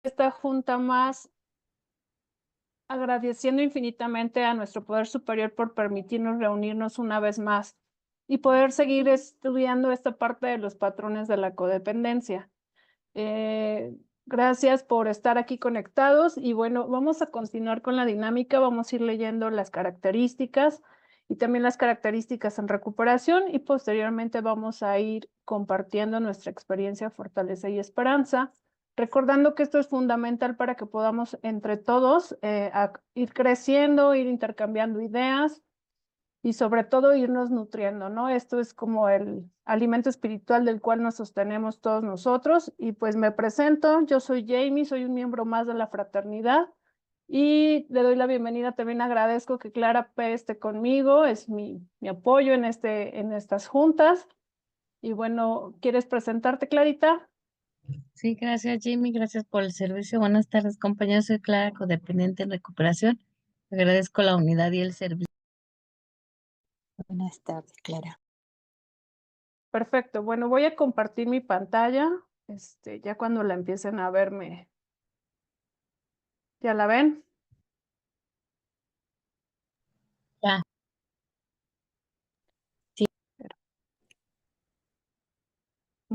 esta junta más, agradeciendo infinitamente a nuestro poder superior por permitirnos reunirnos una vez más y poder seguir estudiando esta parte de los patrones de la codependencia. Gracias por estar aquí conectados y bueno, vamos a continuar con la dinámica, vamos a ir leyendo las características y también las características en recuperación y posteriormente vamos a ir compartiendo nuestra experiencia, fortaleza y esperanza, recordando que esto es fundamental para que podamos entre todos ir creciendo, ir intercambiando ideas y sobre todo irnos nutriendo, ¿no? Esto es como el alimento espiritual del cual nos sostenemos todos nosotros. Y pues me presento, yo soy Jamie, soy un miembro más de la fraternidad y le doy la bienvenida. También agradezco que Clara P. esté conmigo, es mi apoyo en estas juntas. Y bueno, ¿quieres presentarte, Clarita? Sí, gracias, Jimmy. Gracias por el servicio. Buenas tardes, compañeros. Soy Clara, codependiente en recuperación. Agradezco la unidad y el servicio. Buenas tardes, Clara. Perfecto, bueno, voy a compartir mi pantalla. Ya cuando la empiecen a verme, ¿ya la ven? Ya, sí,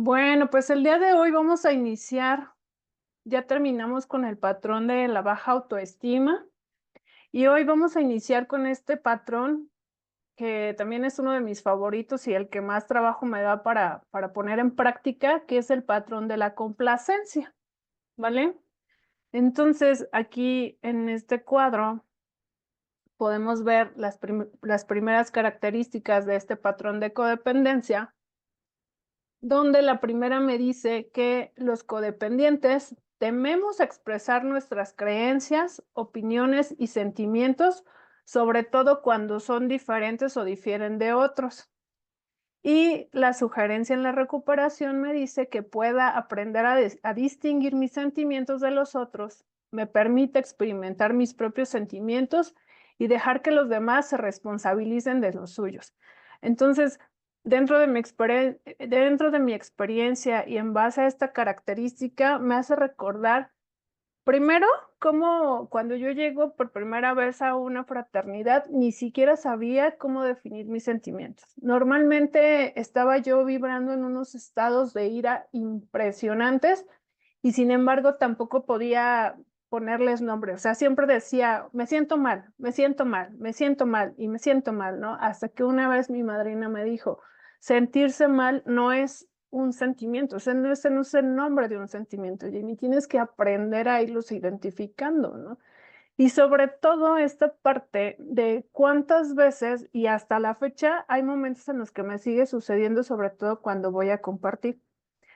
Bueno, pues el día de hoy vamos a iniciar, ya terminamos con el patrón de la baja autoestima y hoy vamos a iniciar con este patrón que también es uno de mis favoritos y el que más trabajo me da para poner en práctica, que es el patrón de la complacencia, ¿vale? Entonces, aquí en este cuadro podemos ver las primeras características de este patrón de codependencia, donde la primera me dice que los codependientes tememos expresar nuestras creencias, opiniones y sentimientos, sobre todo cuando son diferentes o difieren de otros. Y la sugerencia en la recuperación me dice que pueda aprender a distinguir mis sentimientos de los otros, me permite experimentar mis propios sentimientos y dejar que los demás se responsabilicen de los suyos. Entonces, dentro de mi experiencia y en base a esta característica, me hace recordar primero, como cuando yo llego por primera vez a una fraternidad, ni siquiera sabía cómo definir mis sentimientos. Normalmente estaba yo vibrando en unos estados de ira impresionantes y sin embargo tampoco podía ponerles nombre. O sea, siempre decía, me siento mal, me siento mal, me siento mal y me siento mal, ¿no? Hasta que una vez mi madrina me dijo, sentirse mal no es un sentimiento, ese no es el nombre de un sentimiento, Jamie, tienes que aprender a irlos identificando, ¿no? Y sobre todo esta parte de cuántas veces y hasta la fecha hay momentos en los que me sigue sucediendo, sobre todo cuando voy a compartir.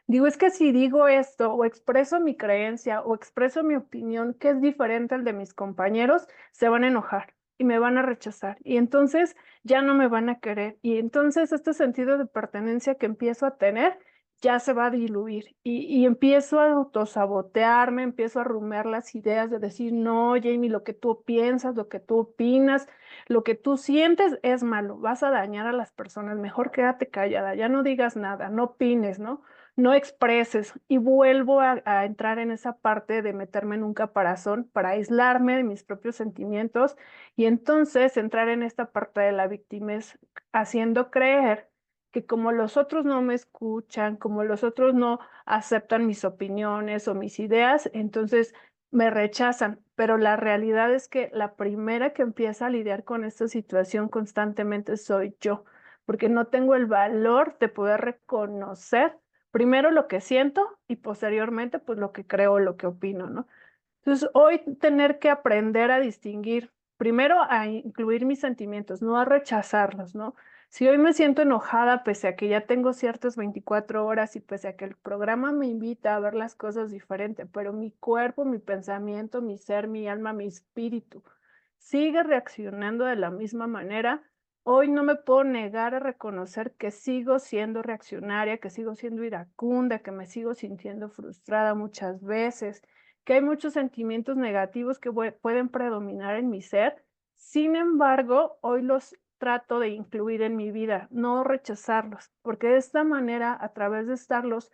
Digo, es que si digo esto o expreso mi creencia o expreso mi opinión que es diferente al de mis compañeros, se van a enojar y me van a rechazar y entonces ya no me van a querer y entonces este sentido de pertenencia que empiezo a tener ya se va a diluir y empiezo a autosabotearme, empiezo a rumiar las ideas de decir, no, Jamie, lo que tú piensas, lo que tú opinas, lo que tú sientes es malo, vas a dañar a las personas, mejor quédate callada, ya no digas nada, no opines, ¿no? No expreses y vuelvo a entrar en esa parte de meterme en un caparazón para aislarme de mis propios sentimientos y entonces entrar en esta parte de la víctima haciendo creer que como los otros no me escuchan, como los otros no aceptan mis opiniones o mis ideas, entonces me rechazan. Pero la realidad es que la primera que empieza a lidiar con esta situación constantemente soy yo, porque no tengo el valor de poder reconocer primero lo que siento y posteriormente pues lo que creo, lo que opino, ¿no? Entonces hoy tener que aprender a distinguir, primero a incluir mis sentimientos, no a rechazarlos, ¿no? Si hoy me siento enojada pese a que ya tengo ciertas 24 horas y pese a que el programa me invita a ver las cosas diferente, pero mi cuerpo, mi pensamiento, mi ser, mi alma, mi espíritu sigue reaccionando de la misma manera. Hoy no me puedo negar a reconocer que sigo siendo reaccionaria, que sigo siendo iracunda, que me sigo sintiendo frustrada muchas veces, que hay muchos sentimientos negativos que pueden predominar en mi ser. Sin embargo, hoy los trato de incluir en mi vida, no rechazarlos, porque de esta manera, a través de estarlos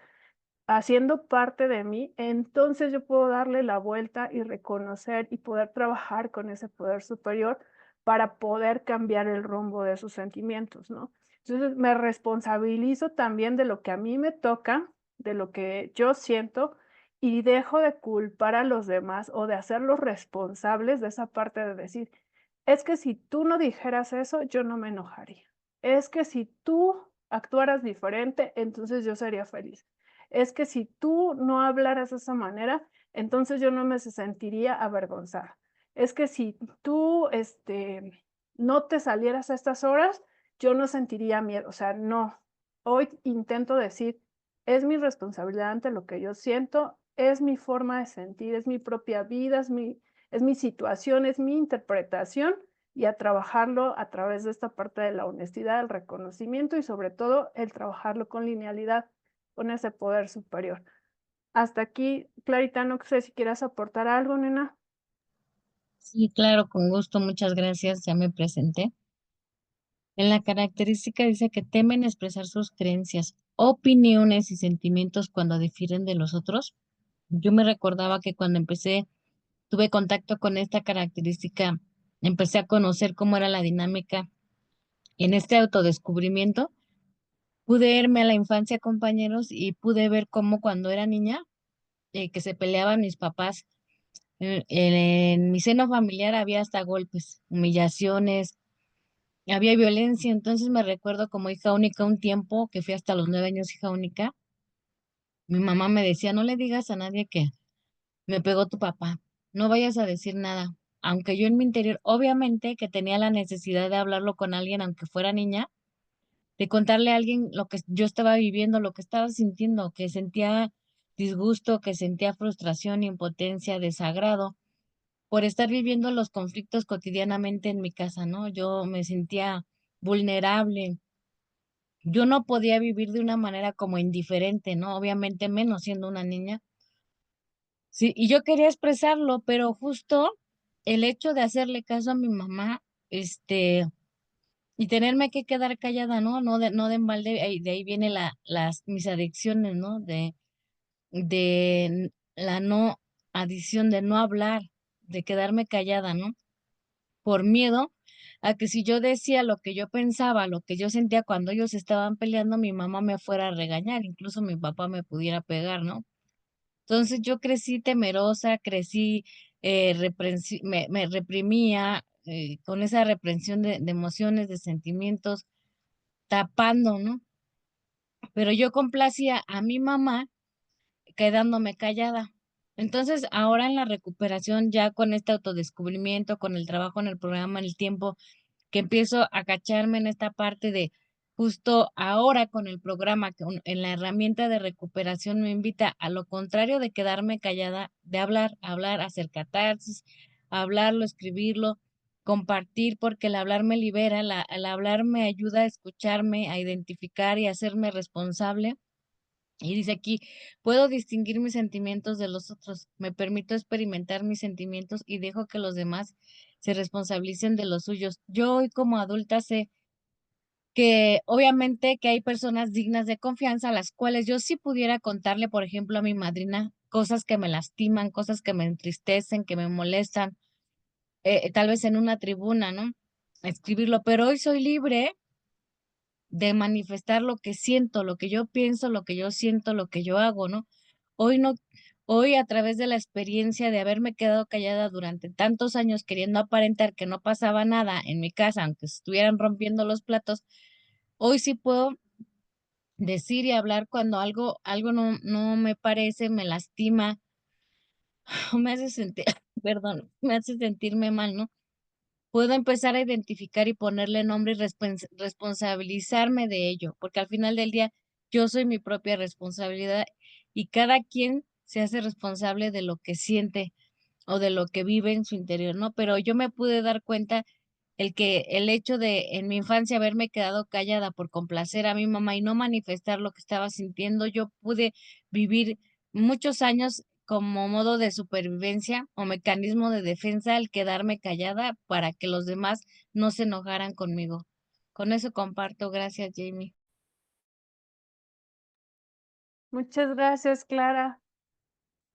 haciendo parte de mí, entonces yo puedo darle la vuelta y reconocer y poder trabajar con ese poder superior para poder cambiar el rumbo de sus sentimientos, ¿no? Entonces me responsabilizo también de lo que a mí me toca, de lo que yo siento y dejo de culpar a los demás o de hacerlos responsables de esa parte de decir, es que si tú no dijeras eso, yo no me enojaría. Es que si tú actuaras diferente, entonces yo sería feliz. Es que si tú no hablaras de esa manera, entonces yo no me sentiría avergonzada. Es que si tú, no te salieras a estas horas, yo no sentiría miedo. O sea, no. Hoy intento decir, es mi responsabilidad ante lo que yo siento, es mi forma de sentir, es mi propia vida, es mi situación, es mi interpretación y a trabajarlo a través de esta parte de la honestidad, el reconocimiento y sobre todo el trabajarlo con linealidad, con ese poder superior. Hasta aquí, Clarita, no sé si quieras aportar algo, nena. Sí, claro, con gusto, muchas gracias, ya me presenté. En la característica dice que temen expresar sus creencias, opiniones y sentimientos cuando difieren de los otros. Yo me recordaba que cuando tuve contacto con esta característica, empecé a conocer cómo era la dinámica en este autodescubrimiento. Pude irme a la infancia, compañeros, y pude ver cómo cuando era niña, que se peleaban mis papás, en mi seno familiar había hasta golpes, humillaciones, había violencia. Entonces me recuerdo como hija única un tiempo, que fui hasta los 9 años hija única, mi mamá me decía, no le digas a nadie que me pegó tu papá, no vayas a decir nada. Aunque yo en mi interior, obviamente que tenía la necesidad de hablarlo con alguien, aunque fuera niña, de contarle a alguien lo que yo estaba viviendo, lo que estaba sintiendo, que sentía disgusto, que sentía frustración, impotencia, desagrado por estar viviendo los conflictos cotidianamente en mi casa, ¿no? Yo me sentía vulnerable. Yo no podía vivir de una manera como indiferente, ¿no? Obviamente menos siendo una niña. Sí, y yo quería expresarlo, pero justo el hecho de hacerle caso a mi mamá, este, y tenerme que quedar callada, ¿no? No de embalde, de ahí viene mis adicciones, ¿no? De la no adición, de no hablar, de quedarme callada, ¿no? Por miedo a que si yo decía lo que yo pensaba, lo que yo sentía cuando ellos estaban peleando, mi mamá me fuera a regañar, incluso mi papá me pudiera pegar, ¿no? Entonces yo crecí temerosa, crecí, me reprimía, con esa reprensión de emociones, de sentimientos, tapando, ¿no? Pero yo complacía a mi mamá quedándome callada. Entonces, ahora en la recuperación, ya con este autodescubrimiento, con el trabajo en el programa, en el tiempo, que empiezo a cacharme en esta parte de justo ahora con el programa, que en la herramienta de recuperación me invita a lo contrario de quedarme callada, de hablar, hacer catarsis, hablarlo, escribirlo, compartir, porque el hablar me libera, el hablar me ayuda a escucharme, a identificar y a hacerme responsable. Y dice aquí, puedo distinguir mis sentimientos de los otros, me permito experimentar mis sentimientos y dejo que los demás se responsabilicen de los suyos. Yo hoy como adulta sé que obviamente que hay personas dignas de confianza a las cuales yo sí pudiera contarle, por ejemplo, a mi madrina cosas que me lastiman, cosas que me entristecen, que me molestan, tal vez en una tribuna, ¿no? Escribirlo, pero hoy soy libre de manifestar lo que siento, lo que yo pienso, lo que yo siento, lo que yo hago, ¿no? Hoy no, hoy a través de la experiencia de haberme quedado callada durante tantos años queriendo aparentar que no pasaba nada en mi casa, aunque se estuvieran rompiendo los platos, hoy sí puedo decir y hablar cuando algo no me parece, me lastima, o me hace sentir, perdón, me hace sentirme mal, ¿no? Puedo empezar a identificar y ponerle nombre y responsabilizarme de ello, porque al final del día yo soy mi propia responsabilidad y cada quien se hace responsable de lo que siente o de lo que vive en su interior, ¿no? Pero yo me pude dar cuenta el hecho de en mi infancia haberme quedado callada por complacer a mi mamá y no manifestar lo que estaba sintiendo, yo pude vivir muchos años como modo de supervivencia o mecanismo de defensa al quedarme callada para que los demás no se enojaran conmigo. Con eso comparto. Gracias, Jamie. Muchas gracias, Clara.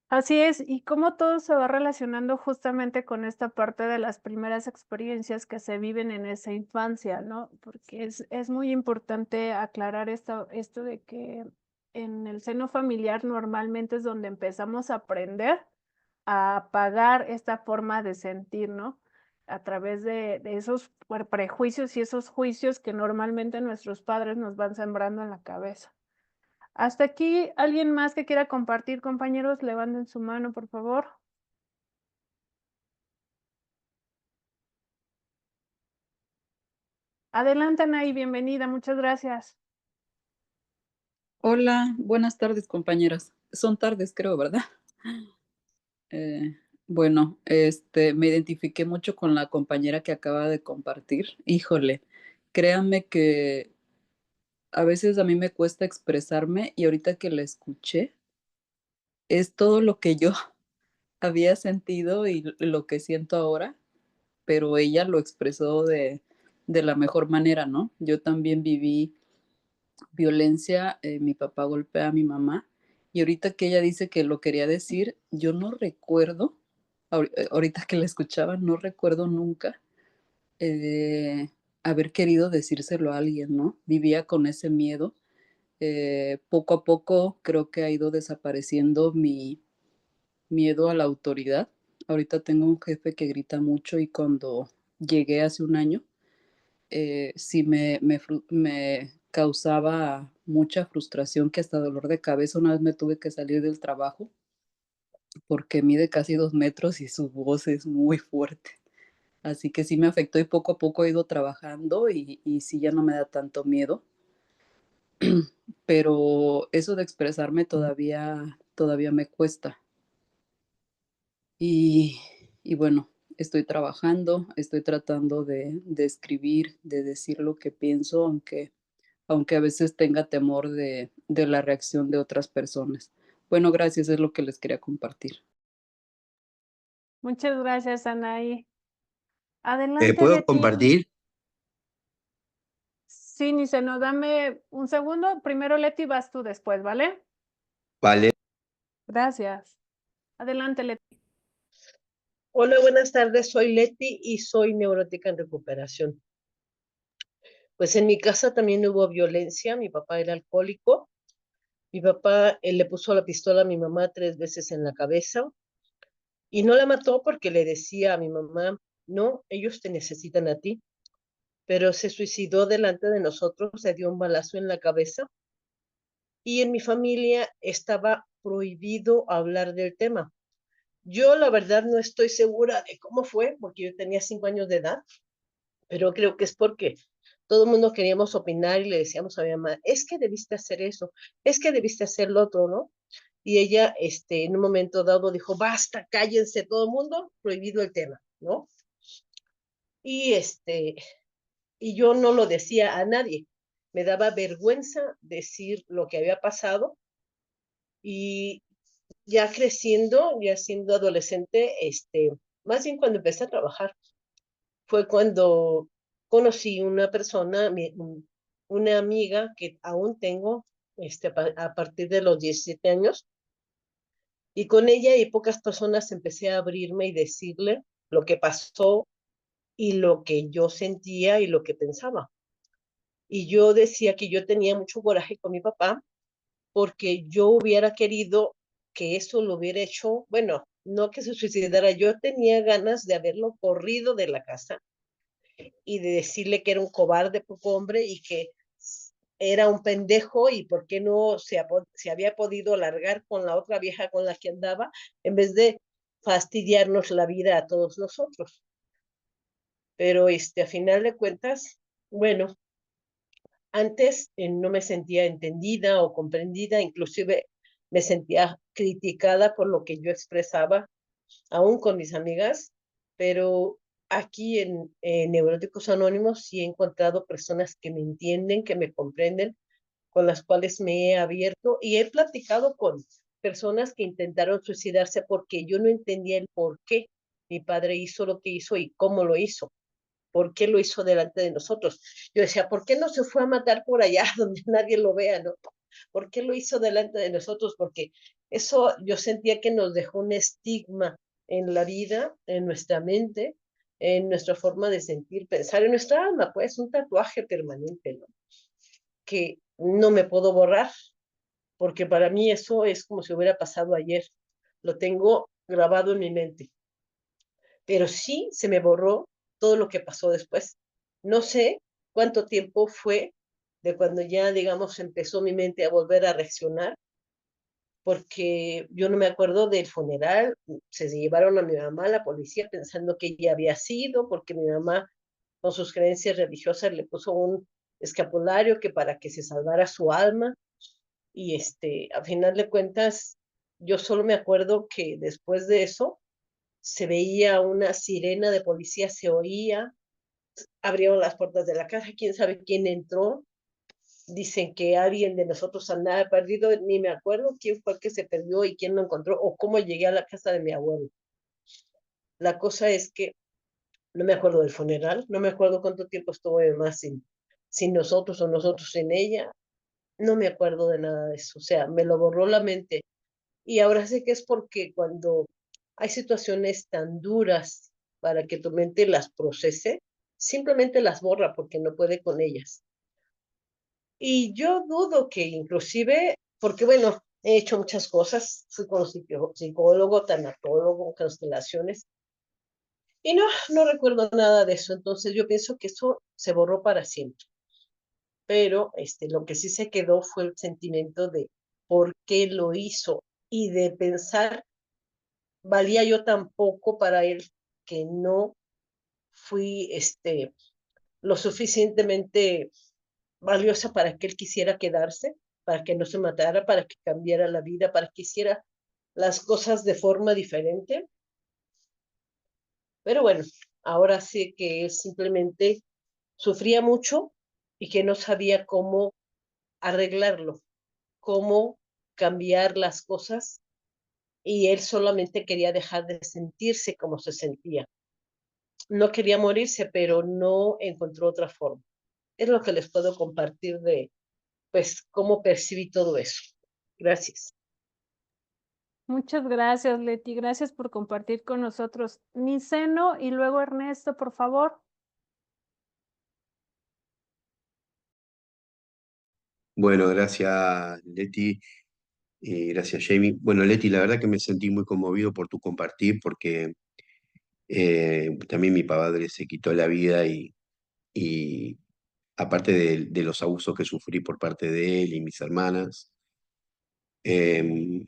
Así es, y cómo todo se va relacionando justamente con esta parte de las primeras experiencias que se viven en esa infancia, ¿no? Porque es muy importante aclarar esto de que en el seno familiar normalmente es donde empezamos a aprender a apagar esta forma de sentir, ¿no? A través de esos prejuicios y esos juicios que normalmente nuestros padres nos van sembrando en la cabeza. Hasta aquí, ¿alguien más que quiera compartir, compañeros? Levanten su mano, por favor. Adelante, Anaí, bienvenida, muchas gracias. Hola, buenas tardes, compañeras. Son tardes, creo, ¿verdad? Bueno, me identifiqué mucho con la compañera que acaba de compartir. Híjole, créanme que a veces a mí me cuesta expresarme y ahorita que la escuché, es todo lo que yo había sentido y lo que siento ahora, pero ella lo expresó de la mejor manera, ¿no? Yo también viví violencia, mi papá golpea a mi mamá y ahorita que ella dice que lo quería decir, yo no recuerdo, ahorita que la escuchaba, no recuerdo nunca eh, haber querido decírselo a alguien, ¿no? Vivía con ese miedo. Poco a poco creo que ha ido desapareciendo mi miedo a la autoridad. Ahorita tengo un jefe que grita mucho y cuando llegué hace un año, sí me causaba mucha frustración, que hasta dolor de cabeza. Una vez me tuve que salir del trabajo porque mide casi 2 metros y su voz es muy fuerte. Así que sí me afectó y poco a poco he ido trabajando y sí ya no me da tanto miedo. Pero eso de expresarme todavía me cuesta. Y, y bueno, estoy trabajando, estoy tratando de escribir, de decir lo que pienso, aunque a veces tenga temor de la reacción de otras personas. Bueno, gracias, es lo que les quería compartir. Muchas gracias, Anaí. Adelante, ¿Puedo Leti. compartir? Sí, Niceno, dame un segundo. Primero, Leti, vas tú después, ¿vale? Vale. Gracias. Adelante, Leti. Hola, buenas tardes. Soy Leti y soy neurótica en recuperación. Pues en mi casa también hubo violencia. Mi papá era alcohólico. Mi papá le puso la pistola a mi mamá 3 veces en la cabeza y no la mató porque le decía a mi mamá, no, ellos te necesitan a ti. Pero se suicidó delante de nosotros, se dio un balazo en la cabeza y en mi familia estaba prohibido hablar del tema. Yo la verdad no estoy segura de cómo fue porque yo tenía 5 años de edad, pero creo que es porque todo el mundo queríamos opinar y le decíamos a mi mamá, es que debiste hacer eso, es que debiste hacer lo otro, ¿no? Y ella, en un momento dado dijo, basta, cállense todo el mundo, prohibido el tema, ¿no? Y y yo no lo decía a nadie. Me daba vergüenza decir lo que había pasado y ya creciendo, ya siendo adolescente, más bien cuando empecé a trabajar, fue cuando conocí una persona, una amiga que aún tengo a partir de los 17 años, y con ella y pocas personas empecé a abrirme y decirle lo que pasó y lo que yo sentía y lo que pensaba. Y yo decía que yo tenía mucho coraje con mi papá porque yo hubiera querido que eso lo hubiera hecho, bueno, no que se suicidara, yo tenía ganas de haberlo corrido de la casa y de decirle que era un cobarde, poco hombre y que era un pendejo y por qué no se había podido largar con la otra vieja con la que andaba en vez de fastidiarnos la vida a todos nosotros. Pero a final de cuentas, bueno, antes no me sentía entendida o comprendida, inclusive me sentía criticada por lo que yo expresaba, aún con mis amigas, pero aquí en Neuróticos Anónimos sí he encontrado personas que me entienden, que me comprenden, con las cuales me he abierto y he platicado con personas que intentaron suicidarse porque yo no entendía el por qué mi padre hizo lo que hizo y cómo lo hizo. ¿Por qué lo hizo delante de nosotros? Yo decía, ¿por qué no se fue a matar por allá donde nadie lo vea, no? ¿Por qué lo hizo delante de nosotros? Porque eso yo sentía que nos dejó un estigma en la vida, en nuestra mente, en nuestra forma de sentir, pensar, en nuestra alma, pues un tatuaje permanente, ¿no? Que no me puedo borrar, porque para mí eso es como si hubiera pasado ayer. Lo tengo grabado en mi mente, pero sí se me borró todo lo que pasó después. No sé cuánto tiempo fue de cuando ya, digamos, empezó mi mente a volver a reaccionar, porque yo no me acuerdo del funeral. Se llevaron a mi mamá a la policía pensando que ella había sido, porque mi mamá, con sus creencias religiosas, le puso un escapulario que para que se salvara su alma. Y a final de cuentas, yo solo me acuerdo que después de eso se veía una sirena de policía, se oía, abrieron las puertas de la casa, quién sabe quién entró. Dicen que alguien de nosotros andaba perdido, ni me acuerdo quién fue el que se perdió y quién lo encontró o cómo llegué a la casa de mi abuelo. La cosa es que no me acuerdo del funeral, no me acuerdo cuánto tiempo estuvo mi mamá sin nosotros o nosotros sin ella, no me acuerdo de nada de eso, o sea, me lo borró la mente. Y ahora sé que es porque cuando hay situaciones tan duras para que tu mente las procese, simplemente las borra porque no puede con ellas. Y yo dudo que inclusive, porque bueno, he hecho muchas cosas, fui con psicólogo, tanatólogo, constelaciones, y no recuerdo nada de eso. Entonces yo pienso que eso se borró para siempre. Pero lo que sí se quedó fue el sentimiento de por qué lo hizo y de pensar, valía yo tan poco para él que no fui lo suficientemente valiosa para que él quisiera quedarse, para que no se matara, para que cambiara la vida, para que hiciera las cosas de forma diferente. Pero bueno, ahora sé que él simplemente sufría mucho y que no sabía cómo arreglarlo, cómo cambiar las cosas, y él solamente quería dejar de sentirse como se sentía. No quería morirse, pero no encontró otra forma. Es lo que les puedo compartir de, pues, cómo percibí todo eso. Gracias. Muchas gracias, Leti. Gracias por compartir con nosotros. Niceno y luego Ernesto, por favor. Bueno, gracias Leti y gracias Jamie. Bueno, Leti, la verdad que me sentí muy conmovido por tu compartir porque también mi padre se quitó la vida y aparte de los abusos que sufrí por parte de él y mis hermanas, eh,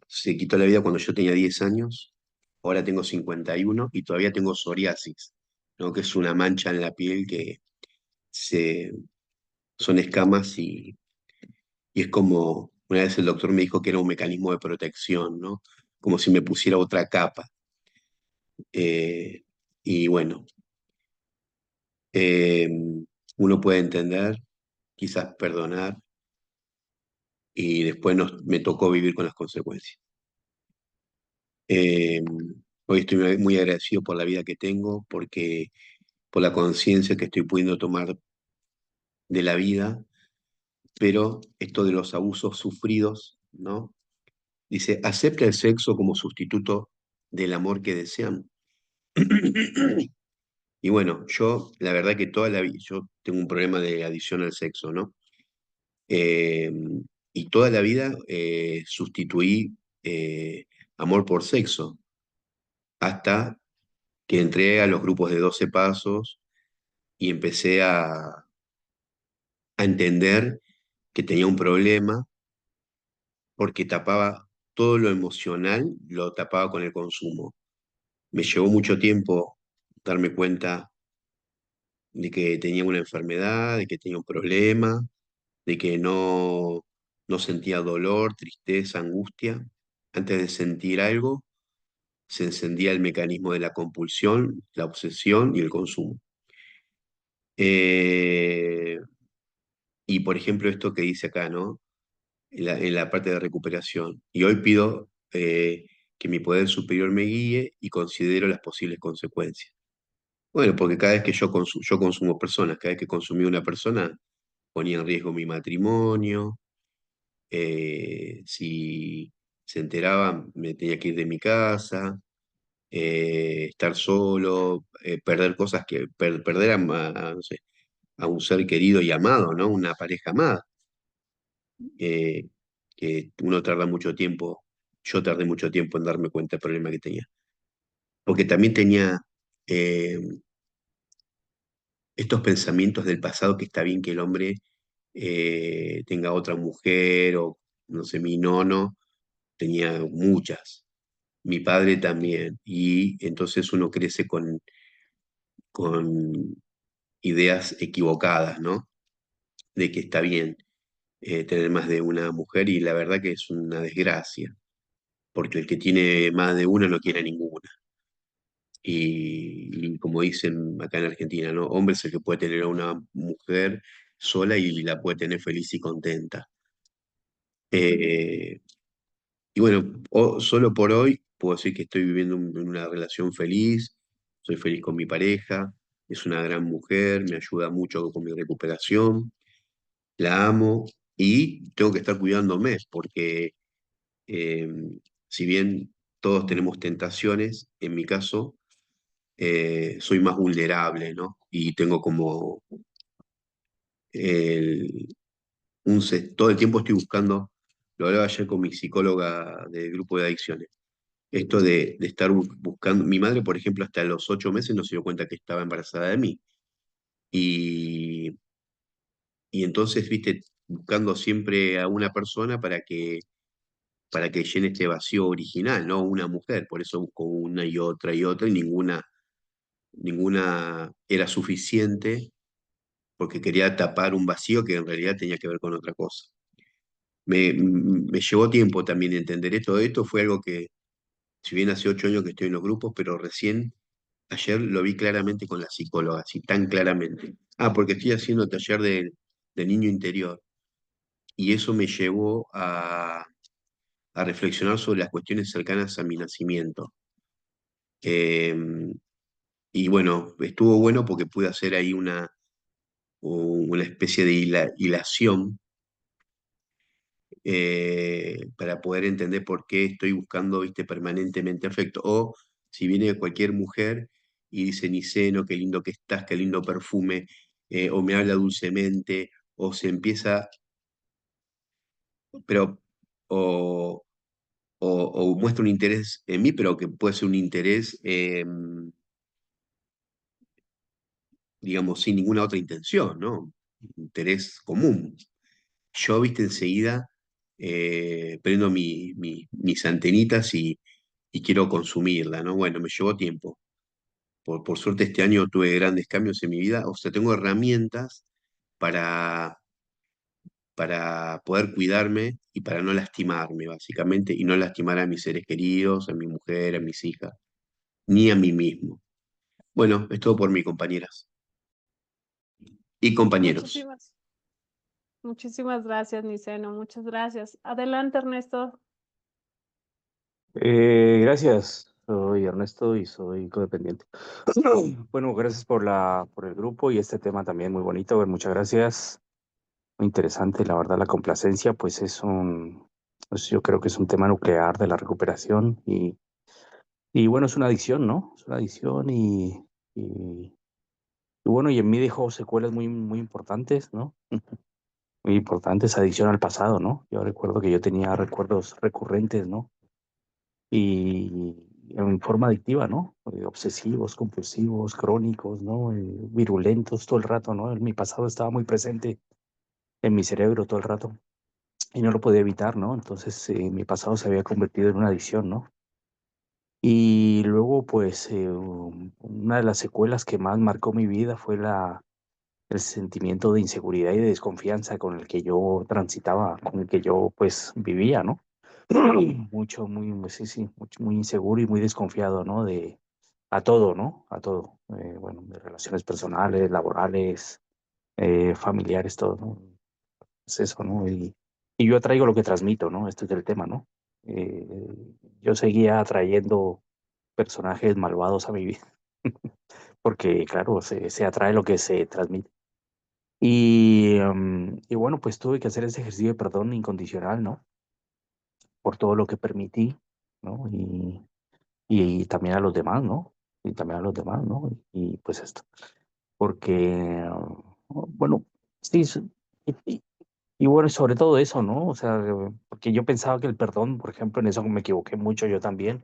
se quitó la vida cuando yo tenía 10 años, ahora tengo 51 y todavía tengo psoriasis, ¿no? Que es una mancha en la piel que se, son escamas y es como, una vez el doctor me dijo que era un mecanismo de protección, ¿no? Como si me pusiera otra capa. Eh, y bueno, eh, uno puede entender, quizás perdonar, y después me tocó vivir con las consecuencias. Eh, Hoy estoy muy agradecido por la vida que tengo, porque por la conciencia que estoy pudiendo tomar de la vida, pero esto de los abusos sufridos, ¿no? Dice, acepta el sexo como sustituto del amor que desean. Y bueno, yo, la verdad que toda la vida, yo tengo un problema de adicción al sexo, ¿no? Eh, y toda la vida sustituí amor por sexo, hasta que entré a los grupos de 12 pasos y empecé a entender que tenía un problema porque tapaba todo lo emocional, lo tapaba con el consumo. Me llevó mucho tiempo darme cuenta de que tenía una enfermedad, de que tenía un problema, de que no sentía dolor, tristeza, angustia. Antes de sentir algo, se encendía el mecanismo de la compulsión, la obsesión y el consumo. Eh, y por ejemplo, esto que dice acá, ¿no? En la parte de recuperación. Y hoy pido que mi poder superior me guíe y considero las posibles consecuencias. Bueno, porque cada vez que yo consumo personas, cada vez que consumí una persona, ponía en riesgo mi matrimonio, Si se enteraba, me tenía que ir de mi casa, estar solo, perder cosas perder no sé, a un ser querido y amado, ¿no? Una pareja amada, eh, que uno tarda mucho tiempo, yo tardé mucho tiempo en darme cuenta del problema que tenía. Porque también tenía eh, estos pensamientos del pasado que está bien que el hombre tenga otra mujer o, no sé, mi nono tenía muchas, mi padre también, y entonces uno crece con ideas equivocadas, ¿no? De que está bien tener más de una mujer y la verdad que es una desgracia, porque el que tiene más de una no quiere ninguna. Y como dicen acá en Argentina, ¿no? Hombre es el que puede tener a una mujer sola y la puede tener feliz y contenta. Eh, y bueno, solo por hoy puedo decir que estoy viviendo en una relación feliz, soy feliz con mi pareja, es una gran mujer, me ayuda mucho con mi recuperación, la amo y tengo que estar cuidándome porque eh, si bien todos tenemos tentaciones, en mi caso soy más vulnerable, ¿no? Y tengo como el, todo el tiempo estoy buscando, lo hablaba ayer con mi psicóloga del grupo de adicciones, esto de estar buscando, mi madre, por ejemplo, hasta los 8 meses no se dio cuenta que estaba embarazada de mí. Y, y entonces, viste, buscando siempre a una persona para que llene este vacío original, ¿no? Una mujer, por eso busco una y otra, y ninguna era suficiente porque quería tapar un vacío que en realidad tenía que ver con otra cosa. Me llevó tiempo también entender esto. Esto fue algo que, si bien hace 8 años que estoy en los grupos, pero recién ayer lo vi claramente con la psicóloga, así tan claramente. Ah, porque estoy haciendo taller de niño interior y eso me llevó a reflexionar sobre las cuestiones cercanas a mi nacimiento. Eh, y bueno, estuvo bueno porque pude hacer ahí una especie de hilación para poder entender por qué estoy buscando, viste, permanentemente afecto. O si viene cualquier mujer y dice, Niceno, qué lindo que estás, qué lindo perfume, o me habla dulcemente, o se empieza, pero, o, o muestra un interés en mí, pero que puede ser un interés, digamos, sin ninguna otra intención, ¿no? Interés común. Yo, viste, enseguida prendo mis antenitas y quiero consumirla, ¿no? Bueno, me llevó tiempo. Por suerte este año tuve grandes cambios en mi vida, o sea, tengo herramientas para, para poder cuidarme y para no lastimarme, básicamente, y no lastimar a mis seres queridos, a mi mujer, a mis hijas, ni a mí mismo. Bueno, es todo por mí, compañeras y compañeros. Muchísimas gracias, Niceno, muchas gracias. Adelante, Ernesto. Gracias, soy Ernesto y soy codependiente. Bueno, gracias por el grupo y este tema también muy bonito. Muchas gracias. Muy interesante, la verdad, la complacencia, pues pues yo creo que es un tema nuclear de la recuperación y bueno, es una adicción, ¿no? Es una adicción y bueno, y en mí dejó secuelas muy importantes, ¿no? Muy importantes, adicción al pasado, ¿no? Yo recuerdo que yo tenía recuerdos recurrentes, ¿no? Y en forma adictiva, ¿no? Obsesivos, compulsivos, crónicos, ¿no? Virulentos todo el rato, ¿no? Mi pasado estaba muy presente en mi cerebro todo el rato y no lo podía evitar, ¿no? Entonces mi pasado se había convertido en una adicción, ¿no? Y luego, pues, una de las secuelas que más marcó mi vida fue el sentimiento de inseguridad y de desconfianza con el que yo transitaba, con el que yo, pues, vivía, ¿no? Sí, sí, muy inseguro y muy desconfiado, ¿no? A todo, ¿no? A todo. Bueno, de relaciones personales, laborales, familiares, todo, ¿no? Es eso, ¿no? Y yo atraigo lo que transmito, ¿no? Este es el tema, ¿no? Eh, yo seguía atrayendo personajes malvados a mi vida, porque, claro, se atrae lo que se transmite. Y bueno, pues tuve que hacer ese ejercicio de perdón incondicional, ¿no? Por todo lo que permití, ¿no? Y también a los demás, ¿no? Y también a los demás, ¿no? Y pues esto, porque, bueno, sí, y, y- y bueno, sobre todo eso, ¿no? O sea, porque yo pensaba que el perdón, por ejemplo, en eso me equivoqué mucho yo también.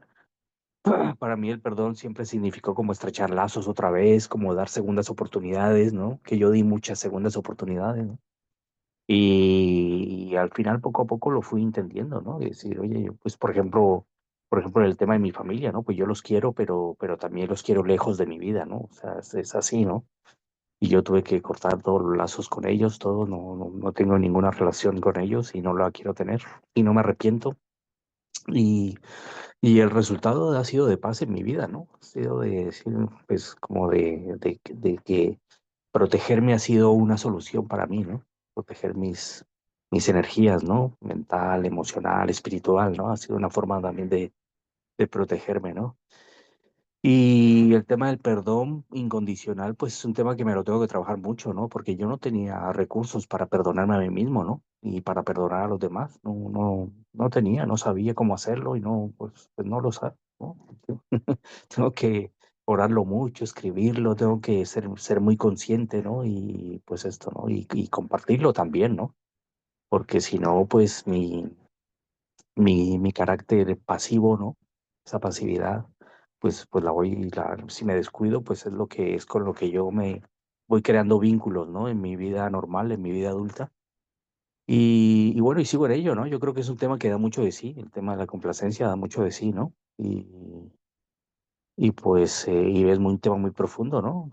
Para mí el perdón siempre significó como estrechar lazos otra vez, como dar segundas oportunidades, ¿no? Que yo di muchas segundas oportunidades, ¿no? Y al final poco a poco lo fui entendiendo, ¿no? Y decir, oye, yo, pues por ejemplo, en el tema de mi familia, ¿no? Pues yo los quiero, pero también los quiero lejos de mi vida, ¿no? O sea, es así, ¿no? Y yo tuve que cortar todos los lazos con ellos, todo, no tengo ninguna relación con ellos y no la quiero tener y no me arrepiento. Y, y el resultado ha sido de paz en mi vida, ¿no? Ha sido de decir, pues como de que protegerme ha sido una solución para mí, ¿no? Proteger mis energías, ¿no? Mental, emocional, espiritual, ¿no? Ha sido una forma también de protegerme, ¿no? Y el tema del perdón incondicional, pues es un tema que me lo tengo que trabajar mucho, ¿no? Porque yo no tenía recursos para perdonarme a mí mismo, ¿no? Y para perdonar a los demás, no tenía, no sabía cómo hacerlo y no, pues no lo sé, ¿no? Tengo que orarlo mucho, escribirlo, tengo que ser muy consciente, ¿no? Y pues esto, ¿no? Y compartirlo también, ¿no? Porque si no, pues mi carácter pasivo, ¿no? Esa pasividad, pues si me descuido, pues es lo que es con lo que yo me voy creando vínculos, ¿no? En mi vida normal, en mi vida adulta. Y bueno, y sigo en ello, ¿no? Yo creo que es un tema que da mucho de sí, el tema de la complacencia da mucho de sí, ¿no? Y pues, y es un tema muy profundo, ¿no?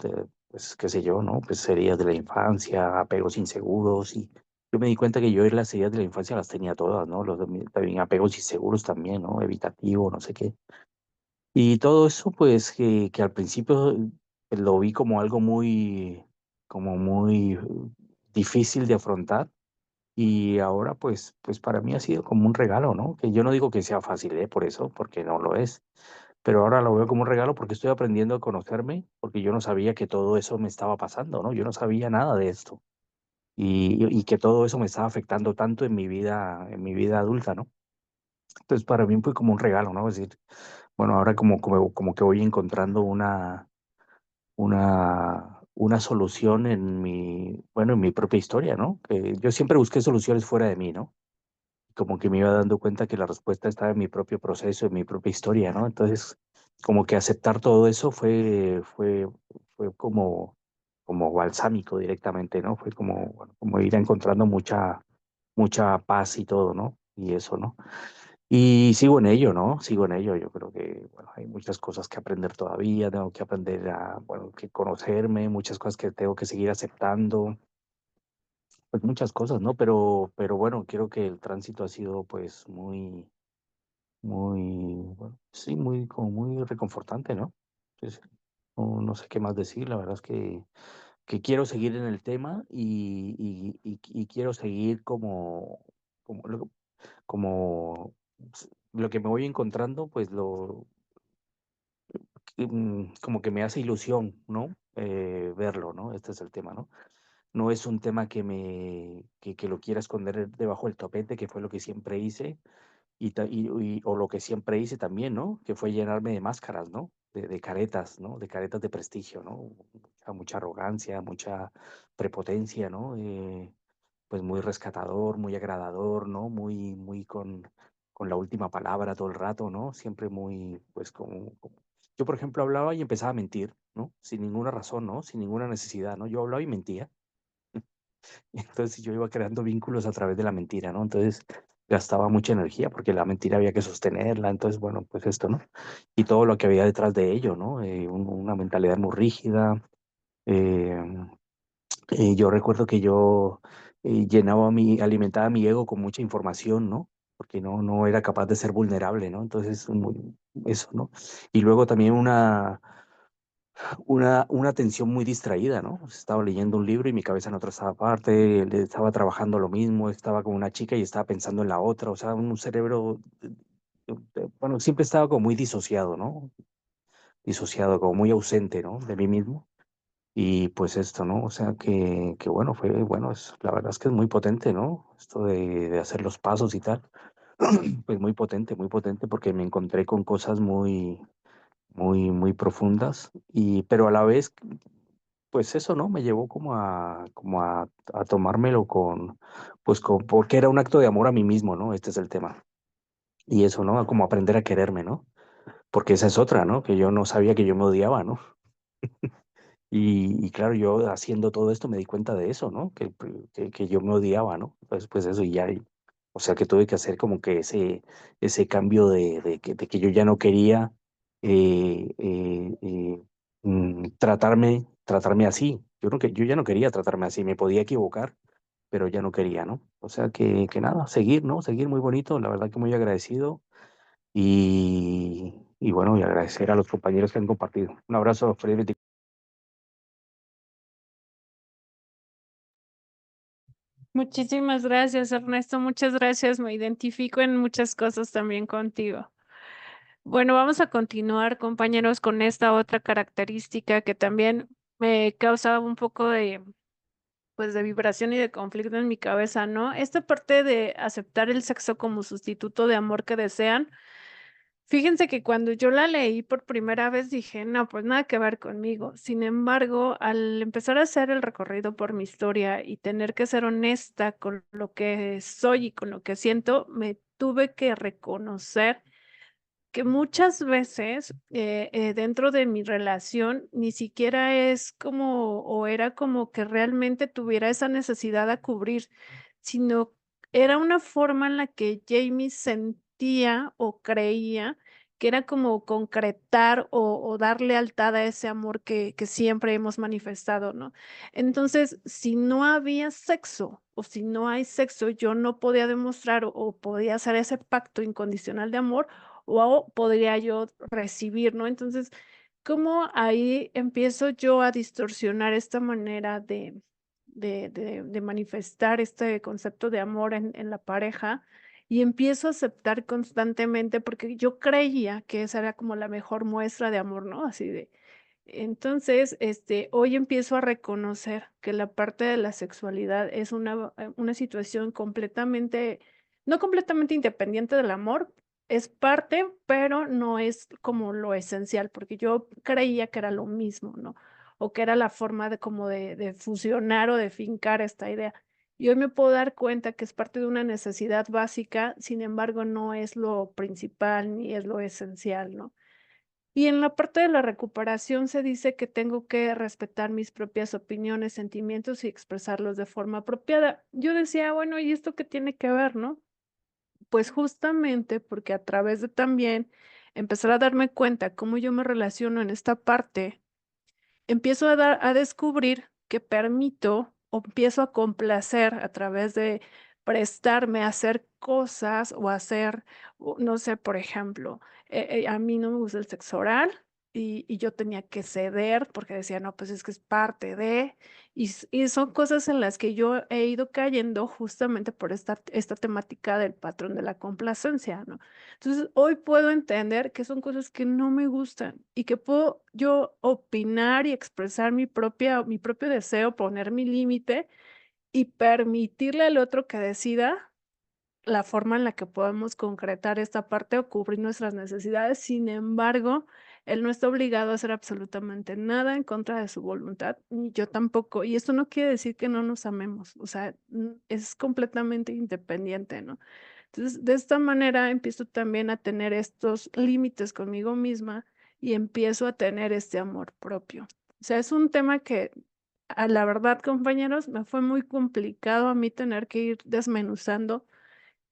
Pues, qué sé yo, ¿no? Pues heridas de la infancia, apegos inseguros, y yo me di cuenta que yo en las heridas de la infancia las tenía todas, ¿no? También apegos inseguros también, ¿no? Evitativo, no sé qué. Y todo eso, pues, que al principio lo vi como algo como muy difícil de afrontar, y ahora, pues para mí ha sido como un regalo, ¿no? Que yo no digo que sea fácil, ¿eh? Por eso, porque no lo es, pero ahora lo veo como un regalo porque estoy aprendiendo a conocerme, porque yo no sabía que todo eso me estaba pasando, ¿no? Yo no sabía nada de esto y que todo eso me estaba afectando tanto en mi vida adulta, ¿no? Entonces para mí fue como un regalo, ¿no? Es decir, bueno, ahora como que voy encontrando una solución en bueno, en mi propia historia, ¿no? Que yo siempre busqué soluciones fuera de mí, ¿no? Como que me iba dando cuenta que la respuesta estaba en mi propio proceso, en mi propia historia, ¿no? Entonces, como que aceptar todo eso fue como balsámico directamente, ¿no? Fue como, bueno, como ir encontrando mucha paz y todo, ¿no? Y eso, ¿no? Y sigo en ello, ¿no? Sigo en ello. Yo creo que, bueno, hay muchas cosas que aprender todavía, tengo que aprender bueno, que conocerme, muchas cosas que tengo que seguir aceptando, pues muchas cosas, ¿no? Pero bueno, creo que el tránsito ha sido pues bueno, sí, como muy reconfortante, ¿no? Entonces, no sé qué más decir, la verdad es que quiero seguir en el tema y quiero seguir como, como lo que me voy encontrando, pues como que me hace ilusión, ¿no? Verlo, ¿no? Este es el tema, ¿no? No es un tema que lo quiera esconder debajo del tapete, que fue lo que siempre hice, o lo que siempre hice también, ¿no? Que fue llenarme de máscaras, ¿no? De caretas, ¿no? De caretas de prestigio, ¿no? Mucha arrogancia, mucha prepotencia, ¿no? Pues muy rescatador, muy agradador, ¿no? Muy con la última palabra todo el rato, ¿no? Siempre muy, pues yo, por ejemplo, hablaba y empezaba a mentir, ¿no? Sin ninguna razón, ¿no? Sin ninguna necesidad, ¿no? Yo hablaba y mentía. Entonces yo iba creando vínculos a través de la mentira, ¿no? Entonces gastaba mucha energía porque la mentira había que sostenerla. Entonces, bueno, pues esto, ¿no? Y todo lo que había detrás de ello, ¿no? Una mentalidad muy rígida. eh, yo recuerdo que yo alimentaba mi ego con mucha información, ¿no? Porque no era capaz de ser vulnerable, ¿no? Entonces, eso, ¿no? Y luego también una atención muy distraída, ¿no? Estaba leyendo un libro y mi cabeza en otra estaba parte, le estaba trabajando lo mismo, estaba con una chica y estaba pensando en la otra, o sea, un cerebro, bueno, siempre estaba como muy disociado, ¿no? Disociado, como muy ausente, ¿no? De mí mismo. Y pues esto, ¿no? O sea que bueno, bueno, la verdad es que es muy potente, ¿no? Esto de hacer los pasos y tal. Pues muy potente porque me encontré con cosas muy profundas pero a la vez, pues eso, ¿no? Me llevó a tomármelo porque era un acto de amor a mí mismo, ¿no? Este es el tema. Y eso, ¿no? Como aprender a quererme, ¿no? Porque esa es otra, ¿no? Que yo no sabía que yo me odiaba, ¿no? Y claro, yo haciendo todo esto me di cuenta de eso, ¿no? Que yo me odiaba, ¿no? Entonces, pues eso y ya, o sea que tuve que hacer como que ese cambio de que yo ya no quería eh, eh, eh, tratarme así. Yo ya no quería tratarme así, me podía equivocar, pero ya no quería, ¿no? O sea que nada, seguir, ¿no? Seguir muy bonito, la verdad que muy agradecido y bueno, y agradecer a los compañeros que han compartido. Un abrazo, feliz Muchísimas gracias, Ernesto. Muchas gracias. Me identifico en muchas cosas también contigo. Bueno, vamos a continuar, compañeros, con esta otra característica que también me causa un poco de, pues, de vibración y de conflicto en mi cabeza, ¿no? Esta parte de aceptar el sexo como sustituto de amor que desean. Fíjense que cuando yo la leí por primera vez dije: "No, pues nada que ver conmigo". Sin embargo, al empezar a hacer el recorrido por mi historia y tener que ser honesta con lo que soy y con lo que siento, me tuve que reconocer que muchas veces, dentro de mi relación ni siquiera es como o era como que realmente tuviera esa necesidad a cubrir, sino era una forma en la que Jamie sentía o creía que era como concretar o dar lealtad a ese amor que siempre hemos manifestado, ¿no? Entonces, si no había sexo o si no hay sexo, yo no podía demostrar o podía hacer ese pacto incondicional de amor o podría yo recibir, ¿no? Entonces, ¿cómo ahí empiezo yo a distorsionar esta manera de manifestar este concepto de amor en la pareja? Y empiezo a aceptar constantemente, porque yo creía que esa era como la mejor muestra de amor, ¿no? Así de entonces, hoy empiezo a reconocer que la parte de la sexualidad es una situación completamente, no completamente independiente del amor, es parte, pero no es como lo esencial, porque yo creía que era lo mismo, ¿no? O que era la forma de como de fusionar o de fincar esta idea. Y hoy me puedo dar cuenta que es parte de una necesidad básica, sin embargo, no es lo principal ni es lo esencial, ¿no? Y en la parte de la recuperación se dice que tengo que respetar mis propias opiniones, sentimientos y expresarlos de forma apropiada. Yo decía, bueno, ¿y esto qué tiene que ver, no? Pues justamente porque a través de también empezar a darme cuenta cómo yo me relaciono en esta parte, empiezo a descubrir que permito o empiezo a complacer a través de prestarme a hacer cosas o hacer, no sé, por ejemplo, a mí no me gusta el sexo oral y yo tenía que ceder porque decía, no, pues es que es parte de, y son cosas en las que yo he ido cayendo justamente por esta temática del patrón de la complacencia, ¿no? Entonces, hoy puedo entender que son cosas que no me gustan y que puedo yo opinar y expresar mi propio deseo, poner mi límite y permitirle al otro que decida la forma en la que podemos concretar esta parte o cubrir nuestras necesidades. Sin embargo, él no está obligado a hacer absolutamente nada en contra de su voluntad, ni yo tampoco. Y esto no quiere decir que no nos amemos, o sea, es completamente independiente, ¿no? Entonces, de esta manera empiezo también a tener estos límites conmigo misma y empiezo a tener este amor propio. O sea, es un tema que, a la verdad, compañeros, me fue muy complicado a mí tener que ir desmenuzando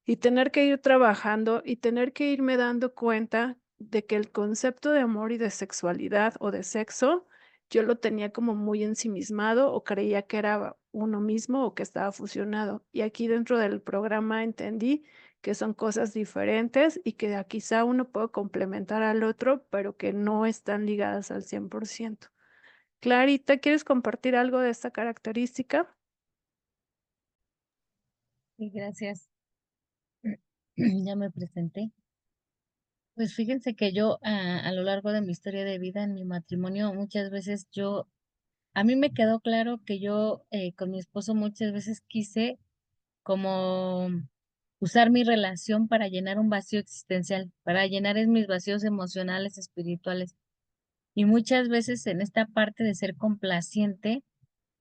y tener que ir trabajando y tener que irme dando cuenta de que el concepto de amor y de sexualidad o de sexo, yo lo tenía como muy ensimismado o creía que era uno mismo o que estaba fusionado. Y aquí dentro del programa entendí que son cosas diferentes y que quizá uno puede complementar al otro, pero que no están ligadas al 100%. Clarita, ¿quieres compartir algo de esta característica? Sí, gracias. Ya me presenté. Pues fíjense que yo a lo largo de mi historia de vida en mi matrimonio, muchas veces yo a mí me quedó claro que yo con mi esposo muchas veces quise como usar mi relación para llenar un vacío existencial, para llenar mis vacíos emocionales, espirituales. Y muchas veces en esta parte de ser complaciente,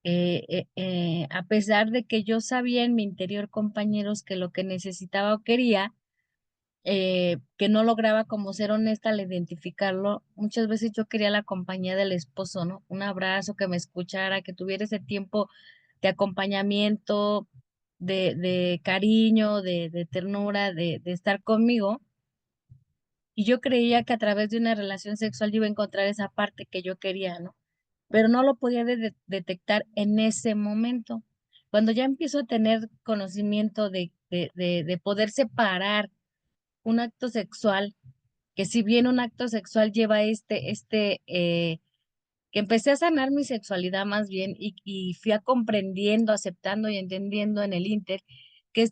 a pesar de que yo sabía en mi interior, compañeros, que lo que necesitaba o quería, que no lograba como ser honesta al identificarlo, muchas veces yo quería la compañía del esposo, ¿no? Un abrazo, que me escuchara, que tuviera ese tiempo de acompañamiento, de cariño, de ternura, de estar conmigo. Y yo creía que a través de una relación sexual yo iba a encontrar esa parte que yo quería, ¿no? Pero no lo podía detectar en ese momento. Cuando ya empiezo a tener conocimiento de poder separar un acto sexual, que si bien un acto sexual lleva que empecé a sanar mi sexualidad más bien y fui a comprendiendo, aceptando y entendiendo en el Inter que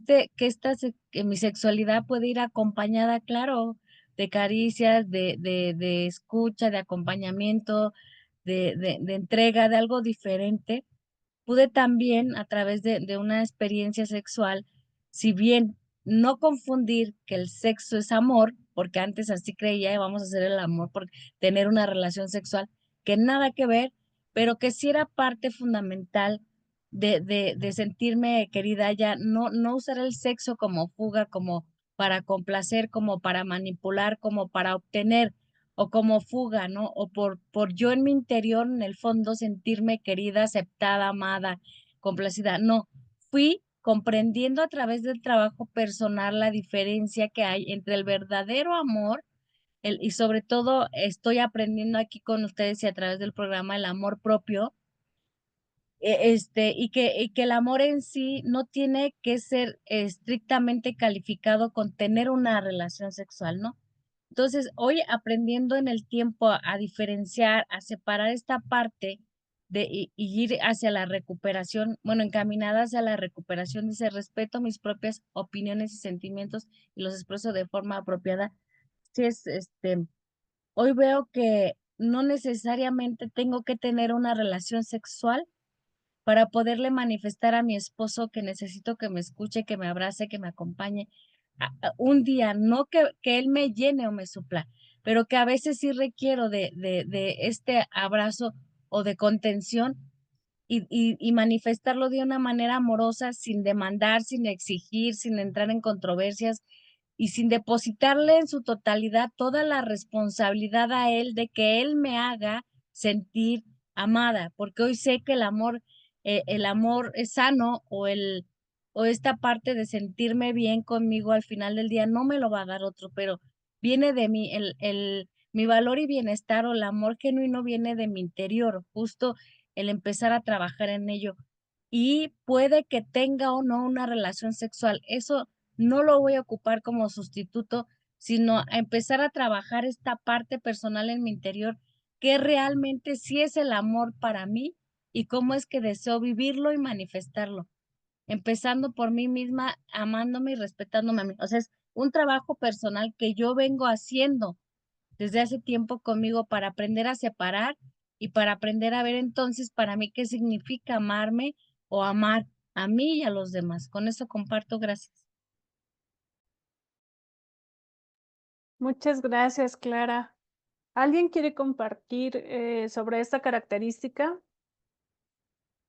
mi sexualidad puede ir acompañada, claro, de caricias, de escucha, de acompañamiento, de entrega, de algo diferente. Pude también, a través de una experiencia sexual, si bien no confundir que el sexo es amor, porque antes así creía, vamos a hacer el amor por tener una relación sexual, que nada que ver, pero que sí era parte fundamental de sentirme querida, ya no usar el sexo como fuga, como para complacer, como para manipular, como para obtener, o como fuga, ¿no? O por yo en mi interior, en el fondo, sentirme querida, aceptada, amada, complacida. No, fui comprendiendo a través del trabajo personal la diferencia que hay entre el verdadero amor y sobre todo estoy aprendiendo aquí con ustedes y a través del programa el amor propio, y que el amor en sí no tiene que ser estrictamente calificado con tener una relación sexual, ¿no? Entonces, hoy aprendiendo en el tiempo a diferenciar, a separar esta parte y ir hacia la recuperación, bueno, encaminada hacia la recuperación, dice, respeto mis propias opiniones y sentimientos y los expreso de forma apropiada. Sí, hoy veo que no necesariamente tengo que tener una relación sexual para poderle manifestar a mi esposo que necesito que me escuche, que me abrace, que me acompañe un día, no que él me llene o me supla, pero que a veces sí requiero de este abrazo o de contención y manifestarlo de una manera amorosa, sin demandar, sin exigir, sin entrar en controversias y sin depositarle en su totalidad toda la responsabilidad a él de que él me haga sentir amada, porque hoy sé que el amor es sano o esta parte de sentirme bien conmigo al final del día no me lo va a dar otro, pero viene de mí, mi valor y bienestar o el amor genuino viene de mi interior, justo el empezar a trabajar en ello. Y puede que tenga o no una relación sexual, eso no lo voy a ocupar como sustituto, sino a empezar a trabajar esta parte personal en mi interior, que realmente sí es el amor para mí y cómo es que deseo vivirlo y manifestarlo, empezando por mí misma, amándome y respetándome a mí. O sea, es un trabajo personal que yo vengo haciendo desde hace tiempo conmigo para aprender a separar y para aprender a ver entonces para mí qué significa amarme o amar a mí y a los demás. Con eso comparto, gracias. Muchas gracias, Clara. ¿Alguien quiere compartir sobre esta característica?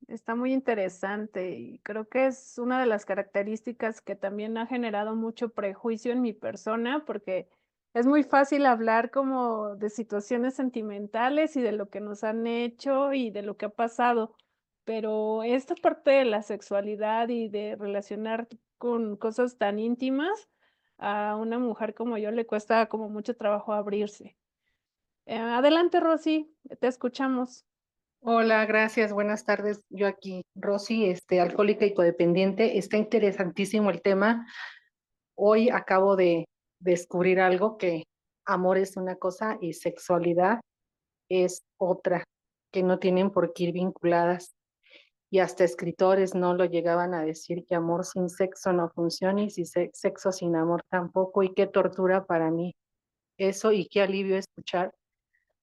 Está muy interesante y creo que es una de las características que también ha generado mucho prejuicio en mi persona, porque es muy fácil hablar como de situaciones sentimentales y de lo que nos han hecho y de lo que ha pasado, pero esta parte de la sexualidad y de relacionar con cosas tan íntimas, a una mujer como yo le cuesta como mucho trabajo abrirse. Adelante, Rosy, te escuchamos. Hola, gracias, buenas tardes. Yo aquí, Rosy, alcohólica y codependiente. Está interesantísimo el tema. Hoy acabo de descubrir algo que amor es una cosa y sexualidad es otra, que no tienen por qué ir vinculadas. Y hasta escritores no lo llegaban a decir que amor sin sexo no funciona y si sexo sin amor tampoco. Y qué tortura para mí eso y qué alivio escuchar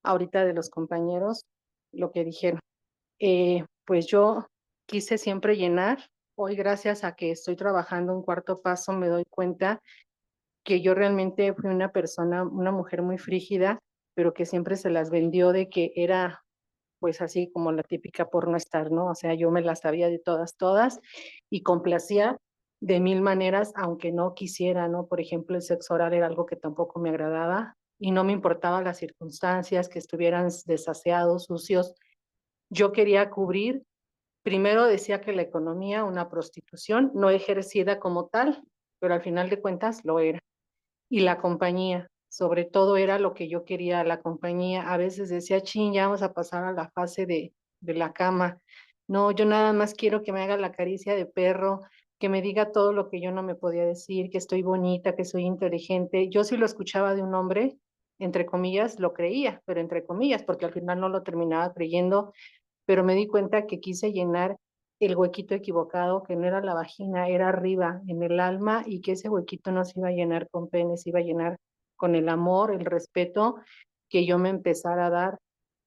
ahorita de los compañeros lo que dijeron. pues yo quise siempre llenar. Hoy, gracias a que estoy trabajando un cuarto paso, me doy cuenta que yo realmente fui una persona, una mujer muy frígida, pero que siempre se las vendió de que era pues así como la típica pornostar, ¿no? O sea, yo me las sabía de todas, y complacía de mil maneras, aunque no quisiera, ¿no? Por ejemplo, el sexo oral era algo que tampoco me agradaba y no me importaba las circunstancias, que estuvieran desaseados, sucios. Yo quería cubrir, primero decía que la economía, una prostitución, no ejercida como tal, pero al final de cuentas lo era. Y la compañía, sobre todo era lo que yo quería, la compañía. A veces decía, chin, ya vamos a pasar a la fase de la cama. No, yo nada más quiero que me haga la caricia de perro, que me diga todo lo que yo no me podía decir, que estoy bonita, que soy inteligente. Yo sí lo escuchaba de un hombre, entre comillas, lo creía, pero entre comillas, porque al final no lo terminaba creyendo, pero me di cuenta que quise llenar el huequito equivocado, que no era la vagina, era arriba, en el alma, y que ese huequito no se iba a llenar con pene, se iba a llenar con el amor, el respeto que yo me empezara a dar.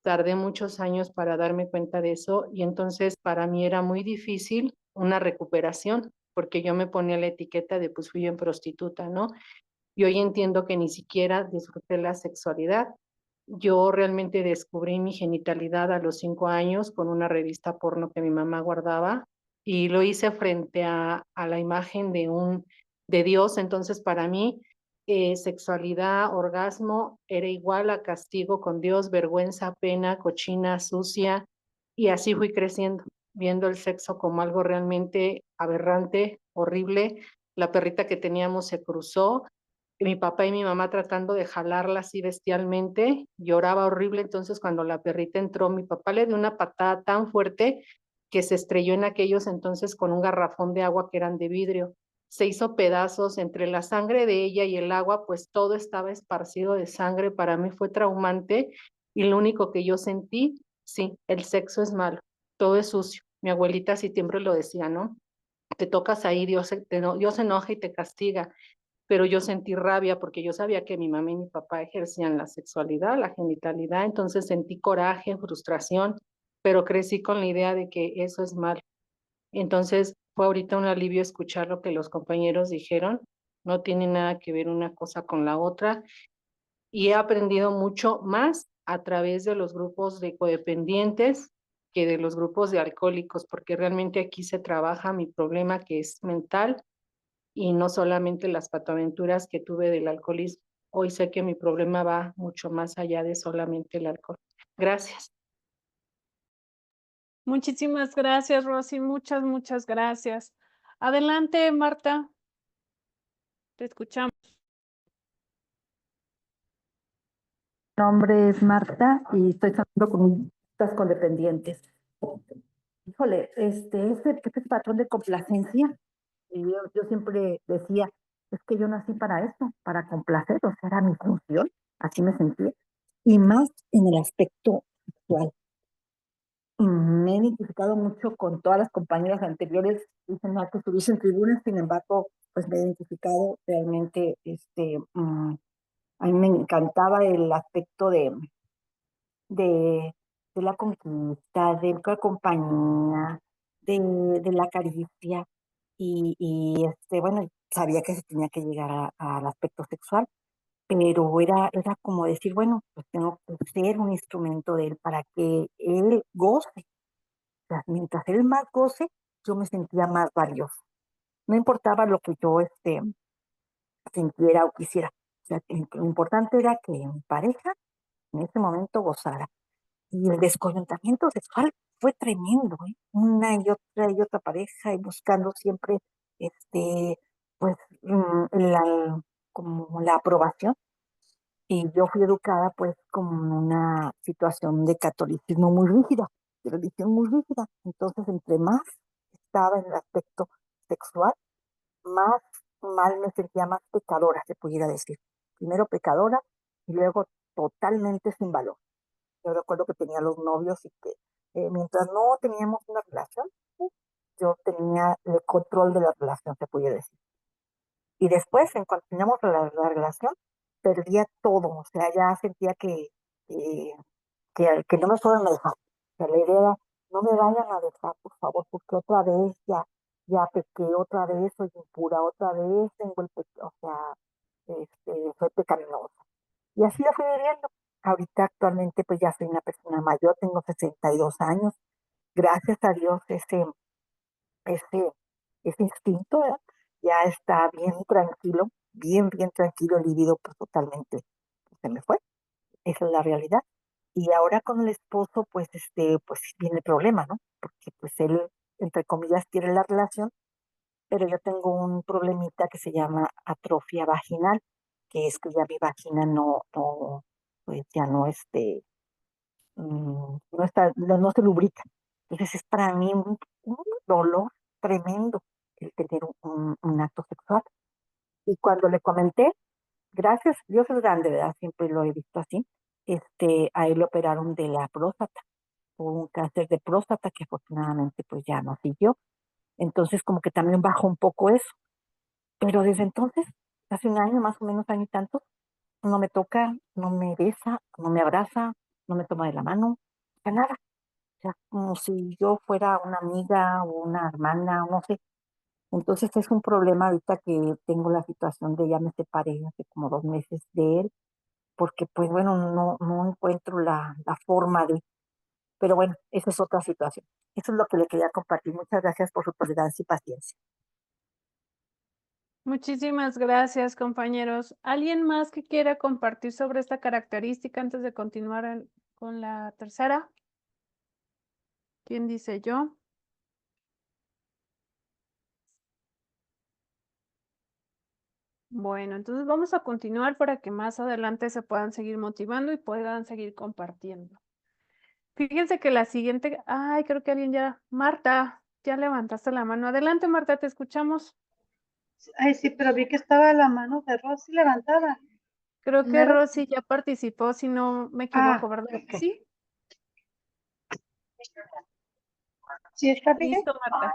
Tardé muchos años para darme cuenta de eso y entonces para mí era muy difícil una recuperación, porque yo me ponía la etiqueta de pues fui en prostituta, ¿no? Y hoy entiendo que ni siquiera disfruté la sexualidad. Yo realmente descubrí mi genitalidad a los 5 años con una revista porno que mi mamá guardaba y lo hice frente a la imagen de Dios. Entonces, para mí, sexualidad, orgasmo era igual a castigo con Dios, vergüenza, pena, cochina, sucia. Y así fui creciendo, viendo el sexo como algo realmente aberrante, horrible. La perrita que teníamos se cruzó, mi papá y mi mamá tratando de jalarla así bestialmente, lloraba horrible. Entonces cuando la perrita entró, mi papá le dio una patada tan fuerte que se estrelló en aquellos entonces con un garrafón de agua que eran de vidrio. Se hizo pedazos entre la sangre de ella y el agua, pues todo estaba esparcido de sangre. Para mí fue traumante y lo único que yo sentí, sí, el sexo es malo, todo es sucio. Mi abuelita así siempre lo decía, ¿no? Te tocas ahí, Dios se enoja y te castiga, pero yo sentí rabia porque yo sabía que mi mamá y mi papá ejercían la sexualidad, la genitalidad, entonces sentí coraje, frustración, pero crecí con la idea de que eso es mal. Entonces fue ahorita un alivio escuchar lo que los compañeros dijeron, no tiene nada que ver una cosa con la otra, y he aprendido mucho más a través de los grupos de codependientes que de los grupos de alcohólicos, porque realmente aquí se trabaja mi problema que es mental y no solamente las patoaventuras que tuve del alcoholismo. Hoy sé que mi problema va mucho más allá de solamente el alcohol. Gracias. Muchísimas gracias, Rosy, muchas gracias. Adelante, Marta, te escuchamos. Mi nombre es Marta y estoy tratando con estas codependientes. Híjole, este patrón de complacencia, y yo siempre decía, es que yo nací para esto, para complacer, o sea, era mi función, así me sentía, y más en el aspecto sexual. Me he identificado mucho con todas las compañeras anteriores, dicen que estuviese en tribunas, sin embargo, pues me he identificado realmente, a mí me encantaba el aspecto de, de la conquista, de la compañía, de la caricia, bueno, sabía que se tenía que llegar al aspecto sexual, pero era como decir, bueno, pues tengo que ser un instrumento de él para que él goce. O sea, mientras él más goce, yo me sentía más valiosa. No importaba lo que yo sintiera o quisiera. O sea, lo importante era que mi pareja en ese momento gozara. Y el descoyuntamiento sexual fue tremendo, ¿eh? Una y otra pareja y buscando siempre, este, pues, como la aprobación. Y yo fui educada, pues, como en una situación de catolicismo muy rígida, de religión muy rígida. Entonces, entre más estaba en el aspecto sexual, más mal me sentía, más pecadora, se pudiera decir. Primero pecadora y luego totalmente sin valor. Yo recuerdo que tenía los novios y que mientras no teníamos una relación, yo tenía el control de la relación, se puede decir. Y después, en cuanto teníamos la relación, perdía todo. O sea, ya sentía que no me fueron a dejar. O sea, la idea era, no me vayan a dejar, por favor, porque otra vez ya pequé, otra vez soy impura, otra vez tengo o sea, soy pecaminosa. Y así lo fui viviendo. Ahorita actualmente pues ya soy una persona mayor, tengo 62 años. Gracias a Dios ese, ese instinto, ¿verdad? Ya está bien tranquilo, bien tranquilo, el libido pues totalmente se me fue. Esa es la realidad. Y ahora con el esposo, pues pues viene el problema, ¿no? Porque pues él, entre comillas, quiere la relación, pero yo tengo un problemita que se llama atrofia vaginal, que es que ya mi vagina pues ya no, no está, no se lubrica. Entonces es para mí un dolor tremendo el tener un acto sexual. Y cuando le comenté, gracias, Dios es grande, ¿verdad? Siempre lo he visto así. A él le operaron de la próstata, por un cáncer de próstata que afortunadamente pues ya no siguió. Entonces como que también bajó un poco eso. Pero desde entonces, hace un año, más o menos año y tanto, no me toca, no me besa, no me abraza, no me toma de la mano, o sea, nada. O sea, como si yo fuera una amiga o una hermana, o no sé. Entonces es un problema ahorita que tengo la situación de ya me separé hace como 2 meses de él, porque pues bueno, no encuentro la forma de, pero bueno, esa es otra situación. Eso es lo que le quería compartir. Muchas gracias por su tolerancia y paciencia. Muchísimas gracias, compañeros. ¿Alguien más que quiera compartir sobre esta característica antes de continuar con la tercera? ¿Quién dice yo? Bueno, entonces vamos a continuar para que más adelante se puedan seguir motivando y puedan seguir compartiendo. Fíjense que la siguiente, ay, creo que alguien ya, Marta, ya levantaste la mano. Adelante, Marta, te escuchamos. Ay, sí, pero vi que estaba la mano de Rosy levantada. Creo que Primero, Rosy ya participó, si no me equivoco, ¿verdad? ok. Sí, ¿Sí está bien? listo, Marta.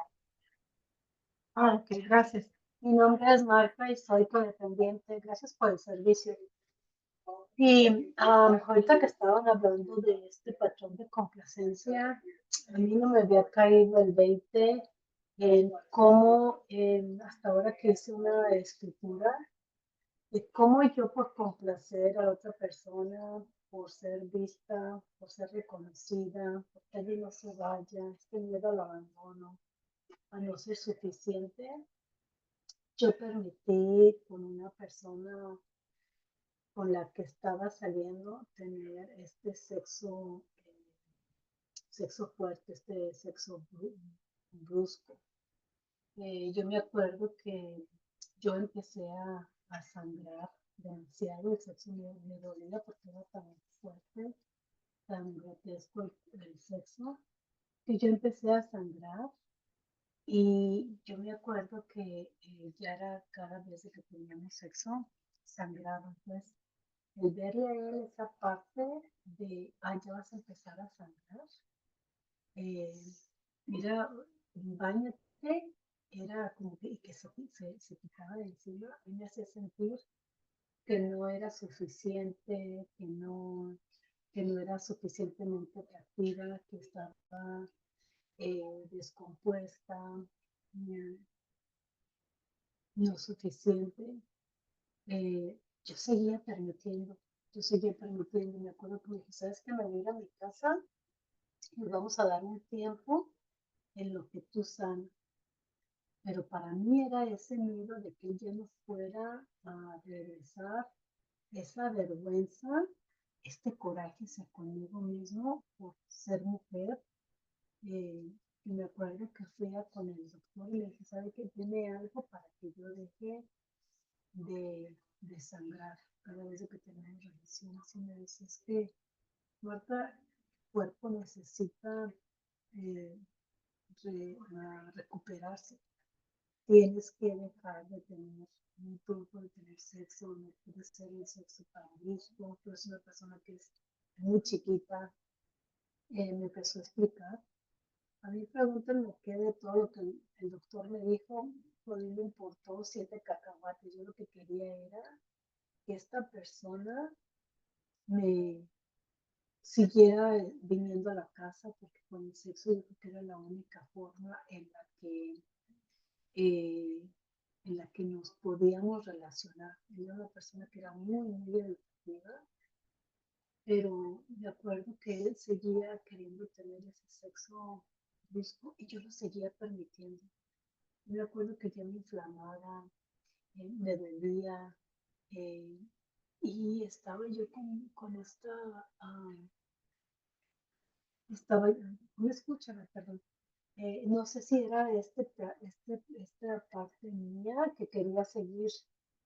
Ok, gracias. Mi nombre es Marta y soy codependiente. Gracias por el servicio. Y ahorita que estaban hablando de este patrón de complacencia, a mí no me había caído el 20 en cómo hasta ahora que hice una escritura, de cómo yo por complacer a otra persona, por ser vista, por ser reconocida, por que alguien no se vaya, este miedo al abandono, a no ser suficiente, yo permití con una persona con la que estaba saliendo tener este sexo fuerte, este sexo brusco. Yo me acuerdo que yo empecé a sangrar demasiado, el sexo me dolía porque era tan fuerte, tan grotesco el sexo, que yo empecé a sangrar y yo me acuerdo que ya era cada vez que teníamos sexo, sangraba, pues el verle a él esa parte de, ya vas a empezar a sangrar, eh, mira, bañate, era como que se quitaba de encima y me hacía sentir que no era suficiente, que no era suficientemente atractiva, que estaba descompuesta, no suficiente. Yo seguía permitiendo, me acuerdo que me dije, ¿sabes qué? Me voy a ir a mi casa y vamos a dar un tiempo en lo que tú sanas. Pero para mí era ese miedo de que ella no fuera a regresar, esa vergüenza, este coraje hacia conmigo mismo por ser mujer. Y me acuerdo que fui con el doctor y le dije, ¿sabe qué? Tiene algo para que yo deje de sangrar cada vez que tenemos relaciones. Y me dice, es que, Marta, el cuerpo necesita eh, recuperarse. Tienes que dejar de tener un tiempo de tener sexo, no puede ser el sexo para gusto. Tú eres una persona que es muy chiquita. Me empezó a explicar. A mí pregúntenme qué de todo lo que el doctor me dijo, pues a mí me importó 7 cacahuates. Yo lo que quería era que esta persona me siguiera viniendo a la casa, porque con el sexo yo creo que era la única forma eh, en la que nos podíamos relacionar. Él era una persona que era muy, muy educativa, pero me acuerdo que él seguía queriendo tener ese sexo brusco y yo lo seguía permitiendo. Me acuerdo que ya me inflamaba, me dolía, eh, y estaba yo con esta, estaba, no escúchame, perdón. No sé si era esta parte mía que quería seguir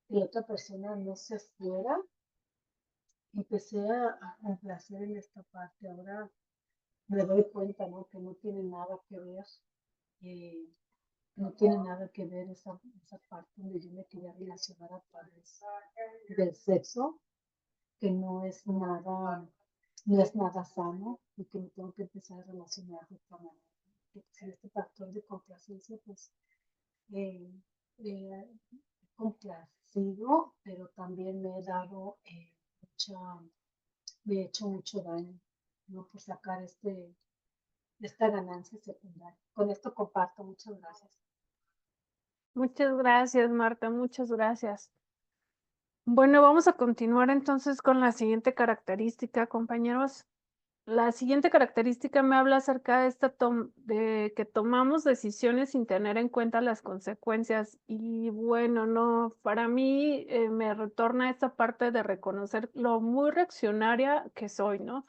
que la otra persona no se fuera. Empecé a complacer en esta parte. Ahora me doy cuenta, ¿no? Que no tiene nada que ver, eh, no tiene nada que ver esa parte donde yo me quería relacionar a través del sexo, que no es nada sano y que me tengo que empezar a relacionar de otra manera. Que, pues, en este factor de complacencia, pues eh, he complacido, pero también me he dado me he hecho mucho daño, ¿no? Por sacar esta ganancia secundaria. Con esto comparto, muchas gracias. Muchas gracias, Marta, muchas gracias. Bueno, vamos a continuar entonces con la siguiente característica, compañeros. La siguiente característica me habla acerca de de que tomamos decisiones sin tener en cuenta las consecuencias. Y bueno, no, para mí me retorna esta parte de reconocer lo muy reaccionaria que soy, ¿no?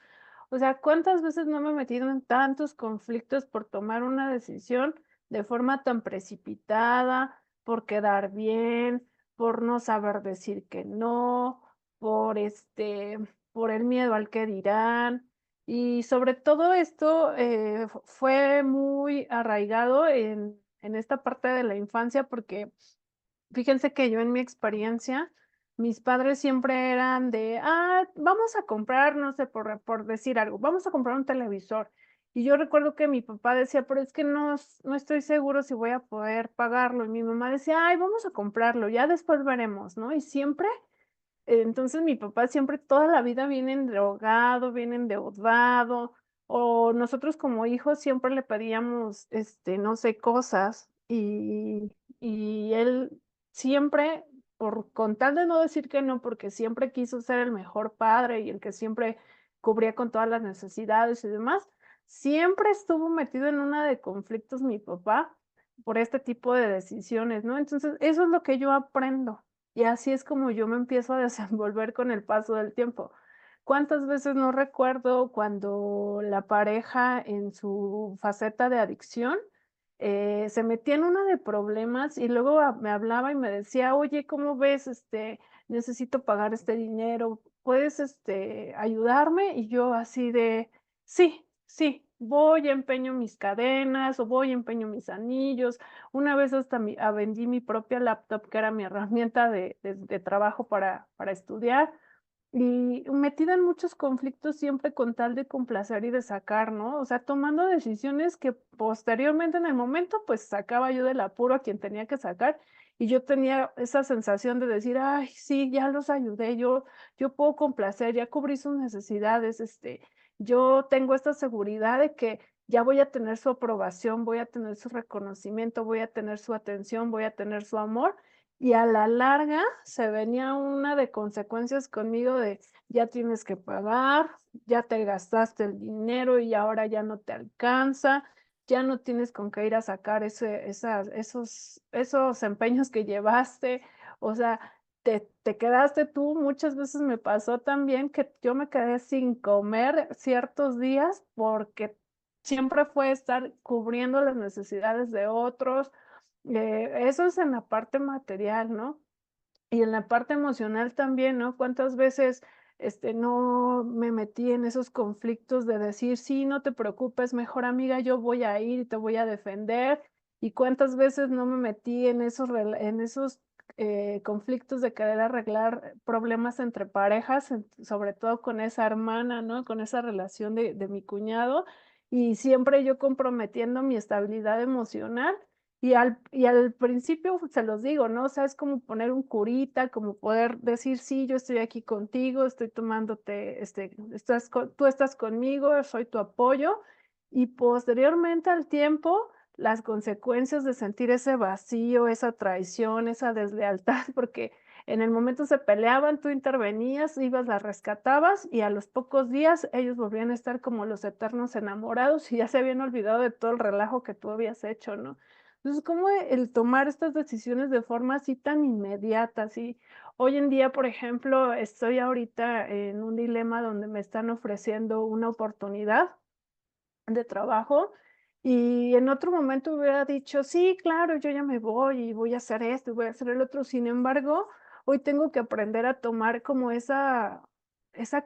O sea, ¿cuántas veces no me he metido en tantos conflictos por tomar una decisión de forma tan precipitada, por quedar bien, por no saber decir que no, por por el miedo al que dirán? Y sobre todo esto fue muy arraigado en esta parte de la infancia, porque fíjense que yo en mi experiencia, mis padres siempre eran de, vamos a comprar, no sé, por decir algo, vamos a comprar un televisor. Y yo recuerdo que mi papá decía, pero es que no estoy seguro si voy a poder pagarlo. Y mi mamá decía, ay, vamos a comprarlo, ya después veremos, ¿no? Y siempre entonces, mi papá siempre toda la vida viene endrogado, viene endeudado, o nosotros como hijos siempre le pedíamos, no sé, cosas, y él siempre, con tal de no decir que no, porque siempre quiso ser el mejor padre y el que siempre cubría con todas las necesidades y demás, siempre estuvo metido en una de conflictos mi papá por este tipo de decisiones, ¿no? Entonces, eso es lo que yo aprendo. Y así es como yo me empiezo a desenvolver con el paso del tiempo. ¿Cuántas veces no recuerdo cuando la pareja en su faceta de adicción se metía en una de problemas y luego me hablaba y me decía, oye, ¿cómo ves? Necesito pagar este dinero, ¿puedes ayudarme? Y yo así de, sí, sí, voy, empeño mis cadenas o voy, empeño mis anillos. Una vez hasta vendí mi propia laptop, que era mi herramienta de trabajo para estudiar, y metida en muchos conflictos siempre con tal de complacer y de sacar, ¿no? O sea, tomando decisiones que posteriormente en el momento, pues sacaba yo del apuro a quien tenía que sacar, y yo tenía esa sensación de decir, ay, sí, ya los ayudé, yo puedo complacer, ya cubrí sus necesidades, yo tengo esta seguridad de que ya voy a tener su aprobación, voy a tener su reconocimiento, voy a tener su atención, voy a tener su amor. Y a la larga se venía una de consecuencias conmigo de ya tienes que pagar, ya te gastaste el dinero y ahora ya no te alcanza, ya no tienes con qué ir a sacar esos empeños que llevaste. O sea, te quedaste tú, muchas veces me pasó también que yo me quedé sin comer ciertos días porque siempre fue estar cubriendo las necesidades de otros. Eso es en la parte material, ¿no? Y en la parte emocional también, ¿no? ¿Cuántas veces, no me metí en esos conflictos de decir, sí, no te preocupes, mejor amiga, yo voy a ir y te voy a defender? Y cuántas veces no me metí en esos conflictos de querer arreglar problemas entre parejas, sobre todo con esa hermana, ¿no? Con esa relación de mi cuñado, y siempre yo comprometiendo mi estabilidad emocional Y al principio se los digo, ¿no? O sea, es como poner un curita, como poder decir, sí, yo estoy aquí contigo, estoy tomándote, tú estás conmigo, soy tu apoyo. Y posteriormente al tiempo, las consecuencias de sentir ese vacío, esa traición, esa deslealtad, porque en el momento se peleaban, tú intervenías, ibas, las rescatabas y a los pocos días ellos volvían a estar como los eternos enamorados y ya se habían olvidado de todo el relajo que tú habías hecho, ¿no? Entonces, ¿cómo el tomar estas decisiones de forma así tan inmediata? Así, hoy en día, por ejemplo, estoy ahorita en un dilema donde me están ofreciendo una oportunidad de trabajo y en otro momento hubiera dicho, sí, claro, yo ya me voy y voy a hacer esto y voy a hacer el otro. Sin embargo, hoy tengo que aprender a tomar como esa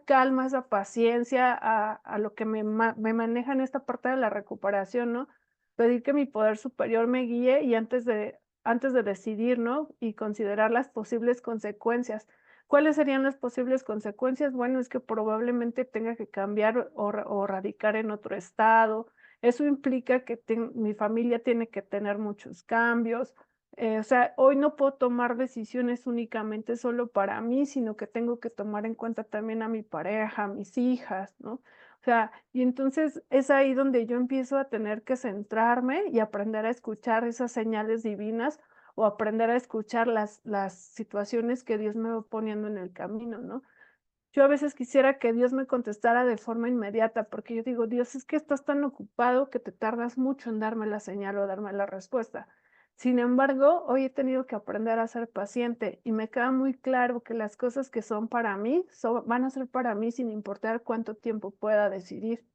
calma, esa paciencia a lo que me maneja en esta parte de la recuperación, ¿no? Pedir que mi poder superior me guíe y antes de decidir, ¿no? Y considerar las posibles consecuencias. ¿Cuáles serían las posibles consecuencias? Bueno, es que probablemente tenga que cambiar o radicar en otro estado. Eso implica que mi familia tiene que tener muchos cambios. O sea, hoy no puedo tomar decisiones únicamente solo para mí, sino que tengo que tomar en cuenta también a mi pareja, a mis hijas, ¿no? O sea, y entonces es ahí donde yo empiezo a tener que centrarme y aprender a escuchar esas señales divinas o aprender a escuchar las situaciones que Dios me va poniendo en el camino, ¿no? Yo a veces quisiera que Dios me contestara de forma inmediata, porque yo digo: "Dios, es que estás tan ocupado que te tardas mucho en darme la señal o darme la respuesta". Sin embargo, hoy he tenido que aprender a ser paciente y me queda muy claro que las cosas que son para mí, van a ser para mí sin importar cuánto tiempo pueda decidir.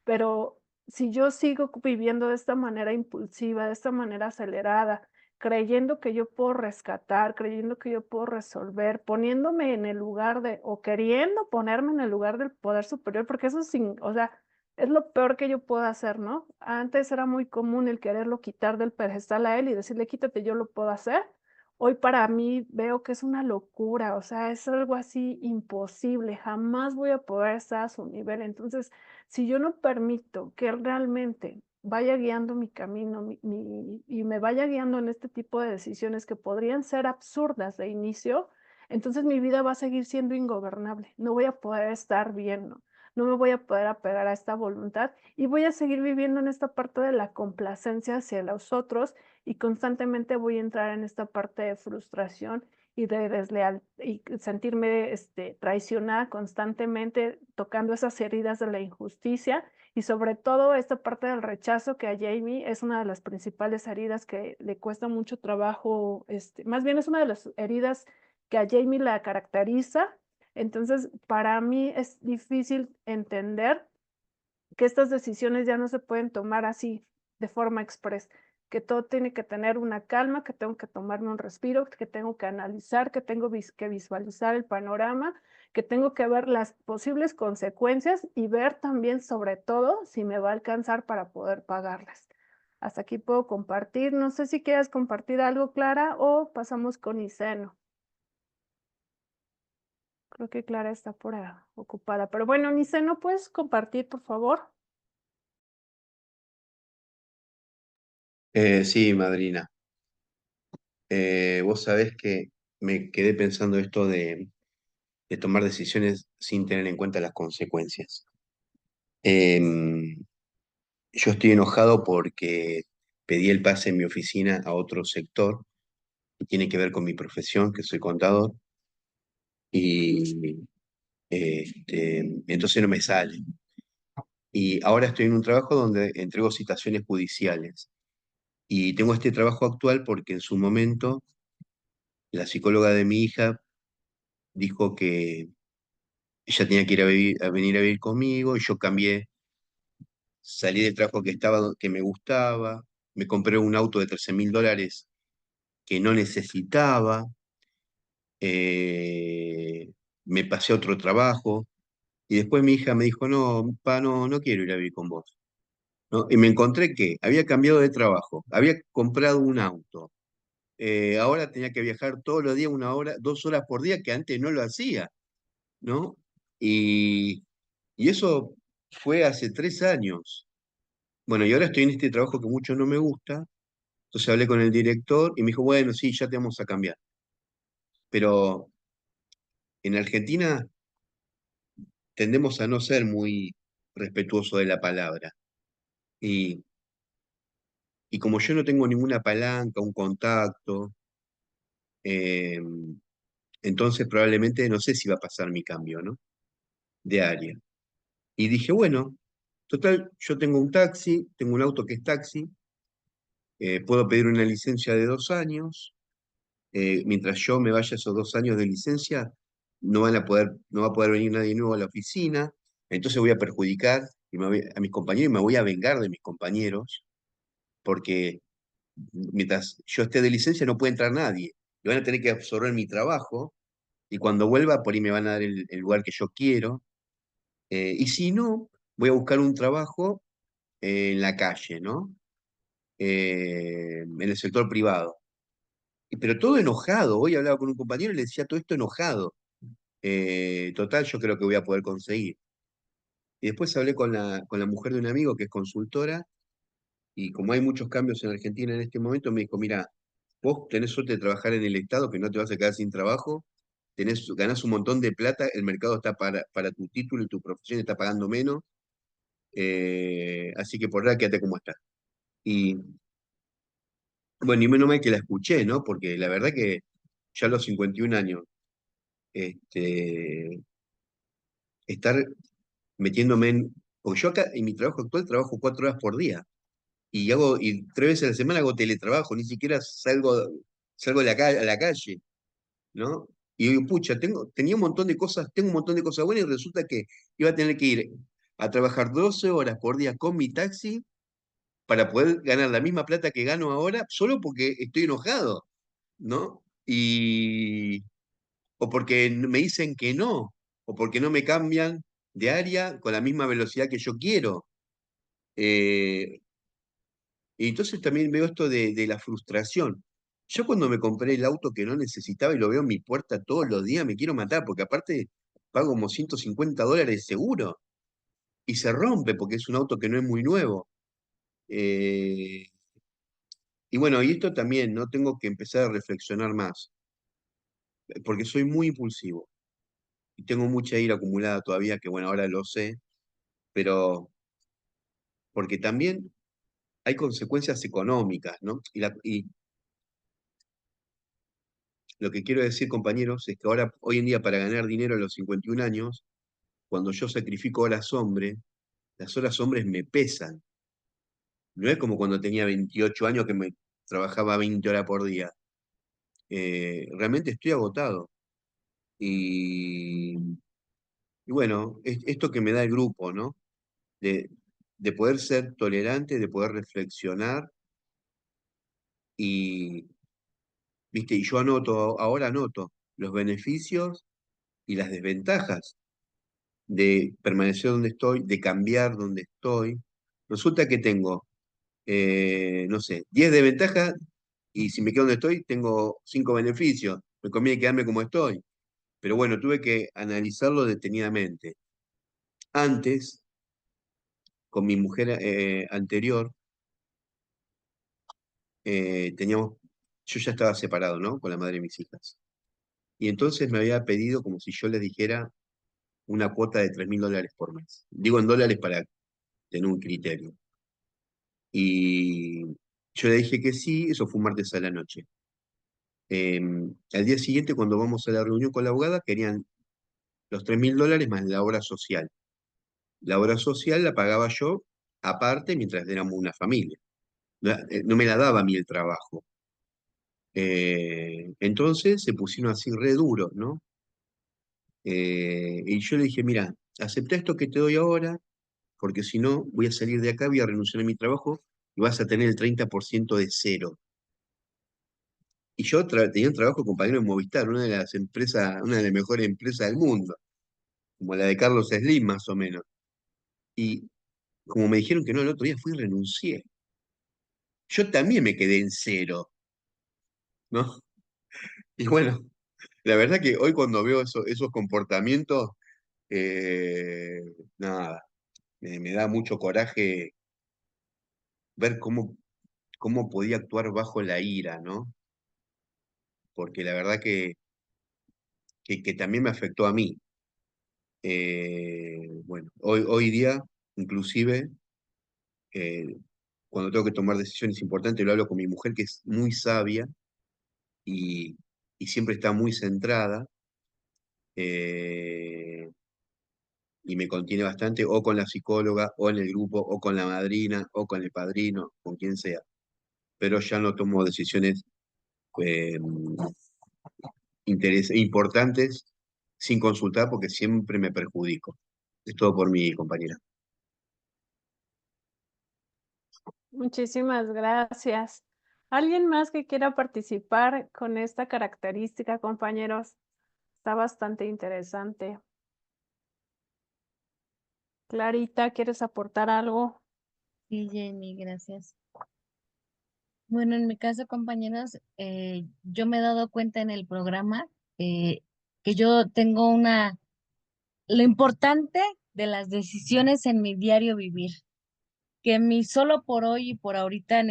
Pero si yo sigo viviendo de esta manera impulsiva, de esta manera acelerada, creyendo que yo puedo rescatar, creyendo que yo puedo resolver, poniéndome en el lugar de, o queriendo ponerme en el lugar del poder superior, porque eso sin, o sea, es lo peor que yo puedo hacer, ¿no? Antes era muy común el quererlo quitar del pedestal a él y decirle, quítate, yo lo puedo hacer. Hoy para mí veo que es una locura, o sea, es algo así imposible, jamás voy a poder estar a su nivel. Entonces, si yo no permito que él realmente vaya guiando mi camino, y me vaya guiando en este tipo de decisiones que podrían ser absurdas de inicio, entonces mi vida va a seguir siendo ingobernable. No voy a poder estar bien, ¿no? No me voy a poder apegar a esta voluntad y voy a seguir viviendo en esta parte de la complacencia hacia los otros y constantemente voy a entrar en esta parte de frustración y de desleal y sentirme, traicionada constantemente, tocando esas heridas de la injusticia y sobre todo esta parte del rechazo que a Jamie es una de las principales heridas que le cuesta mucho trabajo, más bien es una de las heridas que a Jamie la caracteriza. Entonces, para mí es difícil entender que estas decisiones ya no se pueden tomar así, de forma express, que todo tiene que tener una calma, que tengo que tomarme un respiro, que tengo que analizar, que tengo que visualizar el panorama, que tengo que ver las posibles consecuencias y ver también, sobre todo, si me va a alcanzar para poder pagarlas. Hasta aquí puedo compartir. No sé si quieres compartir algo, Clara, o pasamos con Iseno. Creo que Clara está por ocupada, pero bueno, Iseno, ¿puedes compartir, por favor? Sí, madrina. Vos sabés que me quedé pensando esto de tomar decisiones sin tener en cuenta las consecuencias. Em, yo estoy enojado porque pedí el pase en mi oficina a otro sector que tiene que ver con mi profesión, que soy contador, y entonces no me sale. Y ahora estoy en un trabajo donde entrego citaciones judiciales. Y tengo este trabajo actual porque en su momento la psicóloga de mi hija dijo que ella tenía que ir a venir a vivir conmigo y yo cambié, salí del trabajo que estaba, que me gustaba, me compré un auto de $13.000 que no necesitaba, eh, me pasé a otro trabajo y después mi hija me dijo, no, pa, no, no quiero ir a vivir con vos. ¿No? Y me encontré que había cambiado de trabajo, había comprado un auto, ahora tenía que viajar todos los días 1 hora, 2 horas por día, que antes no lo hacía, ¿no? Y, y eso fue hace 3 años. Bueno, y ahora estoy en este trabajo que mucho no me gusta, Entonces hablé con el director y me dijo, bueno, sí, ya te vamos a cambiar. Pero en Argentina tendemos a no ser muy respetuosos de la palabra. Y, y como yo no tengo ninguna palanca, un contacto, eh, entonces probablemente no sé si va a pasar mi cambio, ¿no? De área. Y dije, bueno, total, yo tengo un taxi, tengo un auto que es taxi, puedo pedir una licencia de 2 años, mientras yo me vaya esos 2 años de licencia, no va a poder venir nadie nuevo a la oficina, entonces voy a perjudicar a mis compañeros y me voy a vengar de mis compañeros, porque mientras yo esté de licencia no puede entrar nadie, y van a tener que absorber mi trabajo, y cuando vuelva por ahí me van a dar el lugar que yo quiero, y si no, voy a buscar un trabajo en la calle, ¿no? En el sector privado. Pero todo enojado. Hoy hablaba con un compañero y le decía todo esto enojado. Total, yo creo que voy a poder conseguir. Y después hablé con la mujer de un amigo que es consultora, y como hay muchos cambios en Argentina en este momento, me dijo, mira, vos tenés suerte de trabajar en el Estado, que no te vas a quedar sin trabajo, ganás un montón de plata, el mercado está para tu título y tu profesión está pagando menos, así que por ahora quédate como está. Y bueno, y menos mal que la escuché, ¿no? Porque la verdad que ya a los 51 años, este, estar metiéndome en... Porque yo acá en mi trabajo actual trabajo 4 horas por día y 3 veces a la semana hago teletrabajo, ni siquiera salgo a la calle, ¿no? Y digo, pucha, tenía un montón de cosas, tengo un montón de cosas buenas y resulta que iba a tener que ir a trabajar 12 horas por día con mi taxi para poder ganar la misma plata que gano ahora solo porque estoy enojado, ¿no? O porque me dicen que no, o porque no me cambian de área con la misma velocidad que yo quiero. Eh, y entonces también veo esto de la frustración. Yo cuando me compré el auto que no necesitaba y lo veo en mi puerta todos los días, me quiero matar, porque aparte pago como $150 seguro y se rompe porque es un auto que no es muy nuevo. Eh, y bueno, y esto también, ¿no? Tengo que empezar a reflexionar más, porque soy muy impulsivo y tengo mucha ira acumulada todavía, que bueno, ahora lo sé, pero porque también hay consecuencias económicas, ¿no? Y lo que quiero decir, compañeros, es que ahora, hoy en día, para ganar dinero a los 51 años, cuando yo sacrifico horas hombre, las horas hombres me pesan. No es como cuando tenía 28 años que me trabajaba 20 horas por día. Realmente estoy agotado. Y, y bueno, esto que me da el grupo, ¿no? De, de poder ser tolerante, de poder reflexionar y, ¿viste? Y yo ahora anoto los beneficios y las desventajas de permanecer donde estoy, de cambiar donde estoy. Resulta que tengo, no sé, 10 desventajas y si me quedo donde estoy, tengo 5 beneficios. Me conviene quedarme como estoy. Pero bueno, tuve que analizarlo detenidamente. Antes, con mi mujer anterior, teníamos, yo ya estaba separado, ¿no? Con la madre de mis hijas. Y entonces me había pedido como si yo les dijera una cuota de $3.000 por mes. Digo en dólares para tener un criterio. Y yo le dije que sí, eso fue un martes a la noche. Al día siguiente, cuando vamos a la reunión con la abogada, querían los $3.000 más la obra social. La obra social la pagaba yo aparte mientras éramos una familia. No me la daba a mí el trabajo. Entonces se pusieron así re duros, ¿no? Y yo le dije, mira, acepta esto que te doy ahora, porque si no, voy a salir de acá, voy a renunciar a mi trabajo y vas a tener el 30% de cero. Y yo tenía un trabajo compañero en Movistar, una de las empresas, una de las mejores empresas del mundo, como la de Carlos Slim, más o menos. Y como me dijeron que no, el otro día fui y renuncié. Yo también me quedé en cero, ¿no? Y bueno, la verdad que hoy cuando veo esos comportamientos, eh, nada, me da mucho coraje ver cómo cómo podía actuar bajo la ira, ¿no? Porque la verdad que también me afectó a mí. Bueno, hoy día, inclusive, eh, cuando tengo que tomar decisiones importantes, lo hablo con mi mujer, que es muy sabia y, y siempre está muy centrada, eh, y me contiene bastante, o con la psicóloga, o en el grupo, o con la madrina, o con el padrino, con quien sea. Pero ya no tomo decisiones eh, importantes sin consultar porque siempre me perjudico. Es todo por mi compañera. Muchísimas gracias. ¿Alguien más que quiera participar con esta característica, compañeros? Está bastante interesante. Clarita, ¿quieres aportar algo? Sí, Jenny, gracias. Bueno, en mi caso, compañeros, yo me he dado cuenta en el programa que yo tengo lo importante de las decisiones en mi diario vivir, que mi solo por hoy y por ahorita en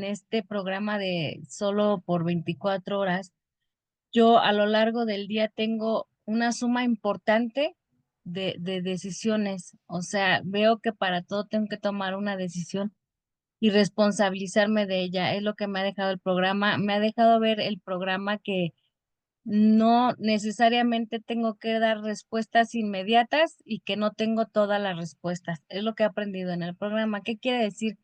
este programa de solo por 24 horas, yo a lo largo del día tengo una suma importante de decisiones. O sea, veo que para todo tengo que tomar una decisión y responsabilizarme de ella. Es lo que me ha dejado el programa. Me ha dejado ver el programa que no necesariamente tengo que dar respuestas inmediatas y que no tengo todas las respuestas. Es lo que he aprendido en el programa. ¿Qué quiere decir?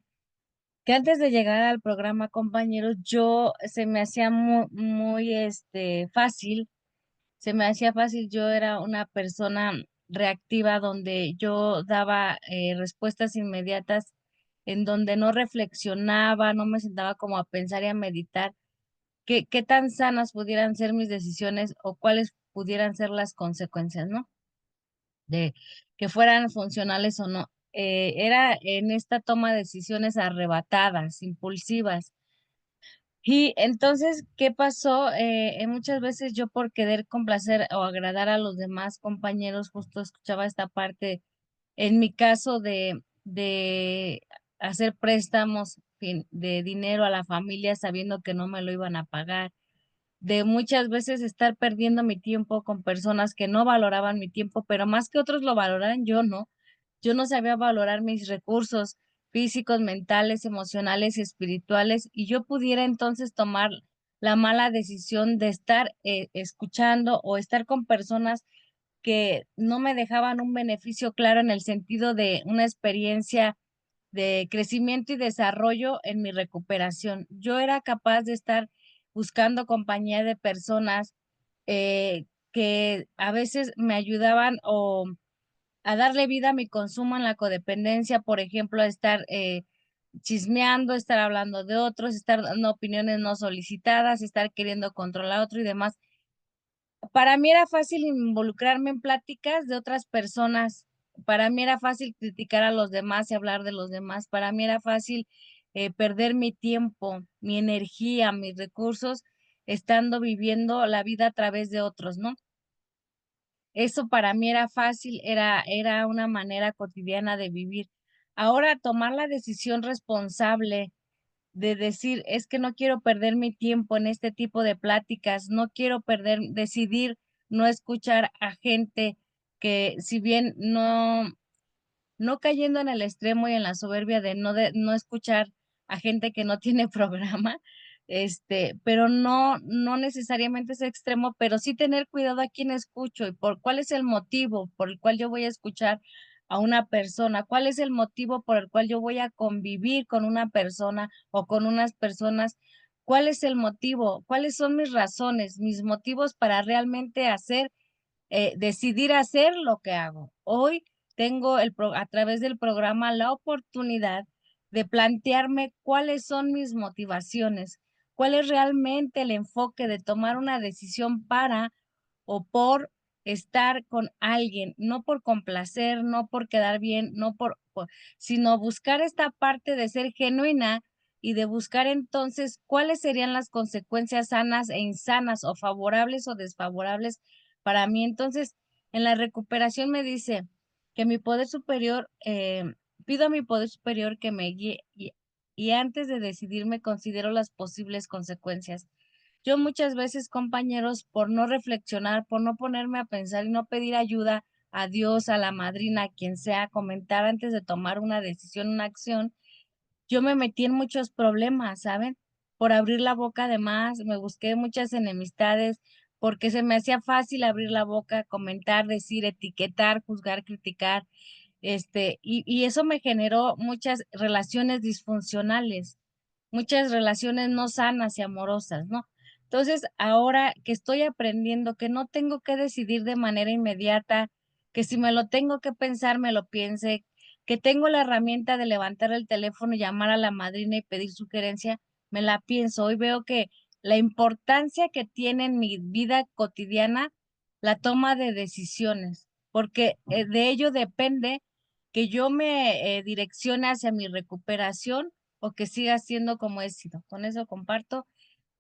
Que antes de llegar al programa, compañeros, yo se me hacía muy, fácil, se me hacía fácil, yo era una persona reactiva donde yo daba respuestas inmediatas, en donde no reflexionaba, no me sentaba como a pensar y a meditar qué tan sanas pudieran ser mis decisiones o cuáles pudieran ser las consecuencias, ¿no? De que fueran funcionales o no. Era en esta toma de decisiones arrebatadas, impulsivas. Y entonces, ¿qué pasó? Muchas veces yo por querer complacer o agradar a los demás compañeros, justo escuchaba esta parte, en mi caso de hacer préstamos de dinero a la familia sabiendo que no me lo iban a pagar, de muchas veces estar perdiendo mi tiempo con personas que no valoraban mi tiempo, pero más que otros lo valoraran, yo no. Yo no sabía valorar mis recursos físicos, mentales, emocionales y espirituales, y yo pudiera entonces tomar la mala decisión de estar escuchando o estar con personas que no me dejaban un beneficio claro en el sentido de una experiencia de crecimiento y desarrollo en mi recuperación. Yo era capaz de estar buscando compañía de personas que a veces me ayudaban o a darle vida a mi consumo en la codependencia, por ejemplo, a estar chismeando, estar hablando de otros, estar dando opiniones no solicitadas, estar queriendo controlar a otro y demás. Para mí era fácil involucrarme en pláticas de otras personas. Para mí era fácil criticar a los demás y hablar de los demás. Para mí era fácil perder mi tiempo, mi energía, mis recursos, estando viviendo la vida a través de otros, ¿no? Eso para mí era fácil, era una manera cotidiana de vivir. Ahora tomar la decisión responsable de decir, es que no quiero perder mi tiempo en este tipo de pláticas, no quiero decidir no escuchar a gente que si bien no cayendo en el extremo y en la soberbia de no escuchar a gente que no tiene programa, pero no necesariamente es extremo, pero sí tener cuidado a quién escucho y por cuál es el motivo por el cual yo voy a escuchar a una persona, cuál es el motivo por el cual yo voy a convivir con una persona o con unas personas, cuál es el motivo, cuáles son mis razones, mis motivos para realmente decidir hacer lo que hago. Hoy tengo a través del programa la oportunidad de plantearme cuáles son mis motivaciones, cuál es realmente el enfoque de tomar una decisión para o por estar con alguien, no por complacer, no por quedar bien, sino buscar esta parte de ser genuina y de buscar entonces cuáles serían las consecuencias sanas e insanas o favorables o desfavorables para mí. Entonces, en la recuperación me dice que mi poder superior, pido a mi poder superior que me guíe y antes de decidirme considero las posibles consecuencias. Yo muchas veces, compañeros, por no reflexionar, por no ponerme a pensar y no pedir ayuda a Dios, a la madrina, a quien sea, comentar antes de tomar una decisión, una acción, yo me metí en muchos problemas, ¿saben? Por abrir la boca de más, me busqué muchas enemistades, porque se me hacía fácil abrir la boca, comentar, decir, etiquetar, juzgar, criticar, y eso me generó muchas relaciones disfuncionales, muchas relaciones no sanas y amorosas, ¿no? Entonces, ahora que estoy aprendiendo que no tengo que decidir de manera inmediata, que si me lo tengo que pensar, me lo piense, que tengo la herramienta de levantar el teléfono y llamar a la madrina y pedir sugerencia, me la pienso. Hoy veo que la importancia que tiene en mi vida cotidiana la toma de decisiones, porque de ello depende que yo me direccione hacia mi recuperación o que siga siendo como he sido. Con eso comparto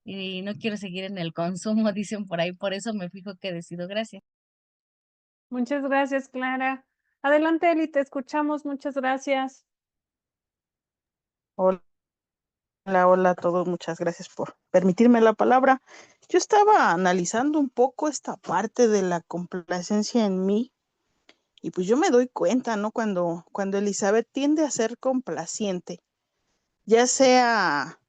y no quiero seguir en el consumo, dicen por ahí, por eso me fijo que decido. Gracias. Muchas gracias, Clara. Adelante, Eli, te escuchamos. Muchas gracias. Hola, hola a todos, muchas gracias por permitirme la palabra. Yo estaba analizando un poco esta parte de la complacencia en mí y pues yo me doy cuenta, ¿no? Cuando Elizabeth tiende a ser complaciente, ya sea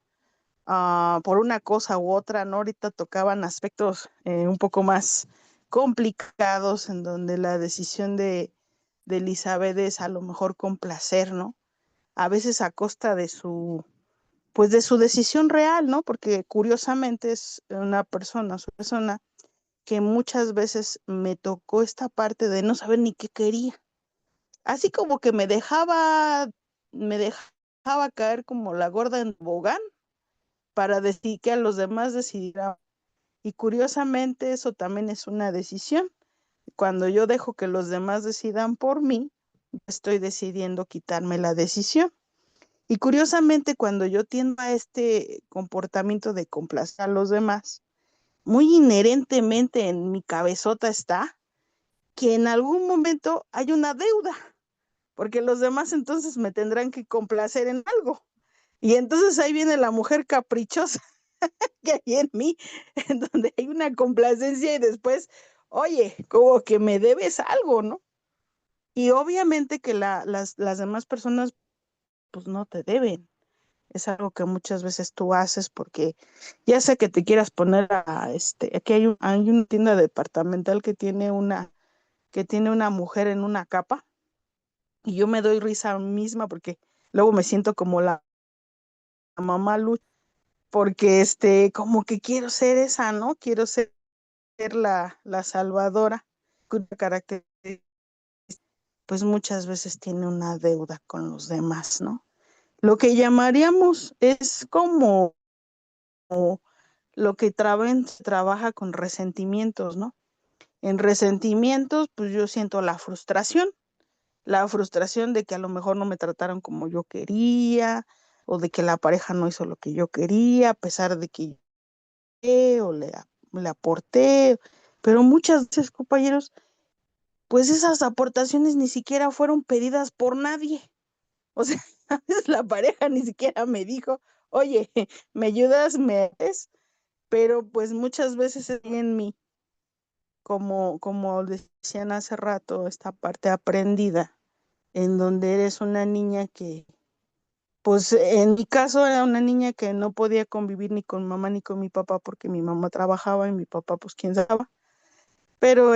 por una cosa u otra, ¿no? Ahorita tocaban aspectos un poco más complicados en donde la decisión de Elizabeth es a lo mejor complacer, ¿no? A veces a costa de pues de su decisión real, ¿no? Porque curiosamente es su persona que muchas veces me tocó esta parte de no saber ni qué quería. Así como que me dejaba caer como la gorda en tobogán para decir que a los demás decidieran. Y curiosamente eso también es una decisión. Cuando yo dejo que los demás decidan por mí, estoy decidiendo quitarme la decisión. Y curiosamente, cuando yo tiendo a este comportamiento de complacer a los demás, muy inherentemente en mi cabezota está que en algún momento hay una deuda, porque los demás entonces me tendrán que complacer en algo. Y entonces ahí viene la mujer caprichosa que hay en mí, en donde hay una complacencia y después, oye, como que me debes algo, ¿no? Y obviamente que las demás personas pues no te deben. Es algo que muchas veces tú haces porque ya sea que te quieras poner aquí hay una tienda departamental que tiene una mujer en una capa y yo me doy risa a mí misma porque luego me siento como la mamá Lucha, porque como que quiero ser esa, ¿no? Quiero ser la salvadora, con una característica, pues muchas veces tiene una deuda con los demás, ¿no? Lo que llamaríamos es como lo que trabaja con resentimientos, ¿no? En resentimientos, pues yo siento la frustración de que a lo mejor no me trataron como yo quería, o de que la pareja no hizo lo que yo quería, a pesar de que yo le aporté, pero muchas veces, compañeros, pues esas aportaciones ni siquiera fueron pedidas por nadie. O sea, a veces la pareja ni siquiera me dijo, oye, ¿me ayudas? ¿Me haces? Pero pues muchas veces en mí, como decían hace rato, esta parte aprendida, en donde eres una niña que, pues en mi caso era una niña que no podía convivir ni con mamá ni con mi papá porque mi mamá trabajaba y mi papá, pues quién sabe, pero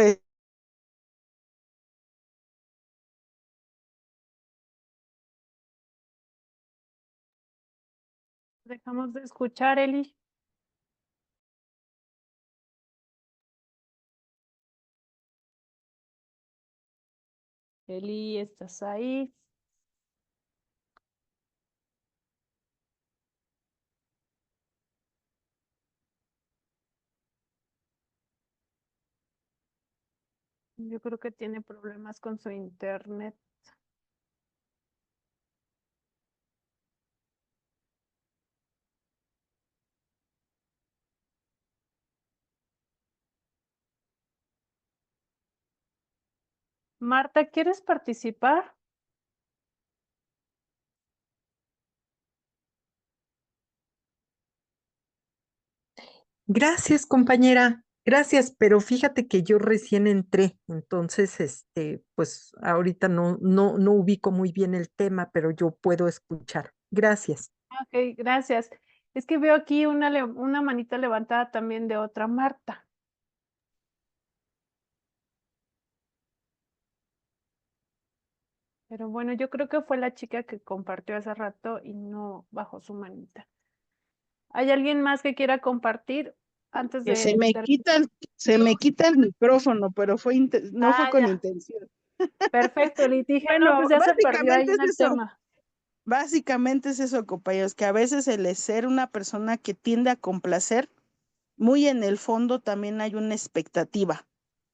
Dejamos de escuchar, Eli. Eli, ¿estás ahí? Yo creo que tiene problemas con su internet. Marta, ¿quieres participar? Gracias, compañera. Gracias, pero fíjate que yo recién entré, entonces, pues ahorita no ubico muy bien el tema, pero yo puedo escuchar. Gracias. Ok, gracias. Es que veo aquí una manita levantada también de otra Marta. Pero bueno, yo creo que fue la chica que compartió hace rato y no bajó su manita. ¿Hay alguien más que quiera compartir antes Que de... se me quita el micrófono, pero no fue con ya. intención. Perfecto, y dije, no, Bueno, pues ya se perdió ahí básicamente en es el eso. tema. Básicamente es eso, compañeros, que a veces el ser una persona que tiende a complacer, muy en el fondo también hay una expectativa.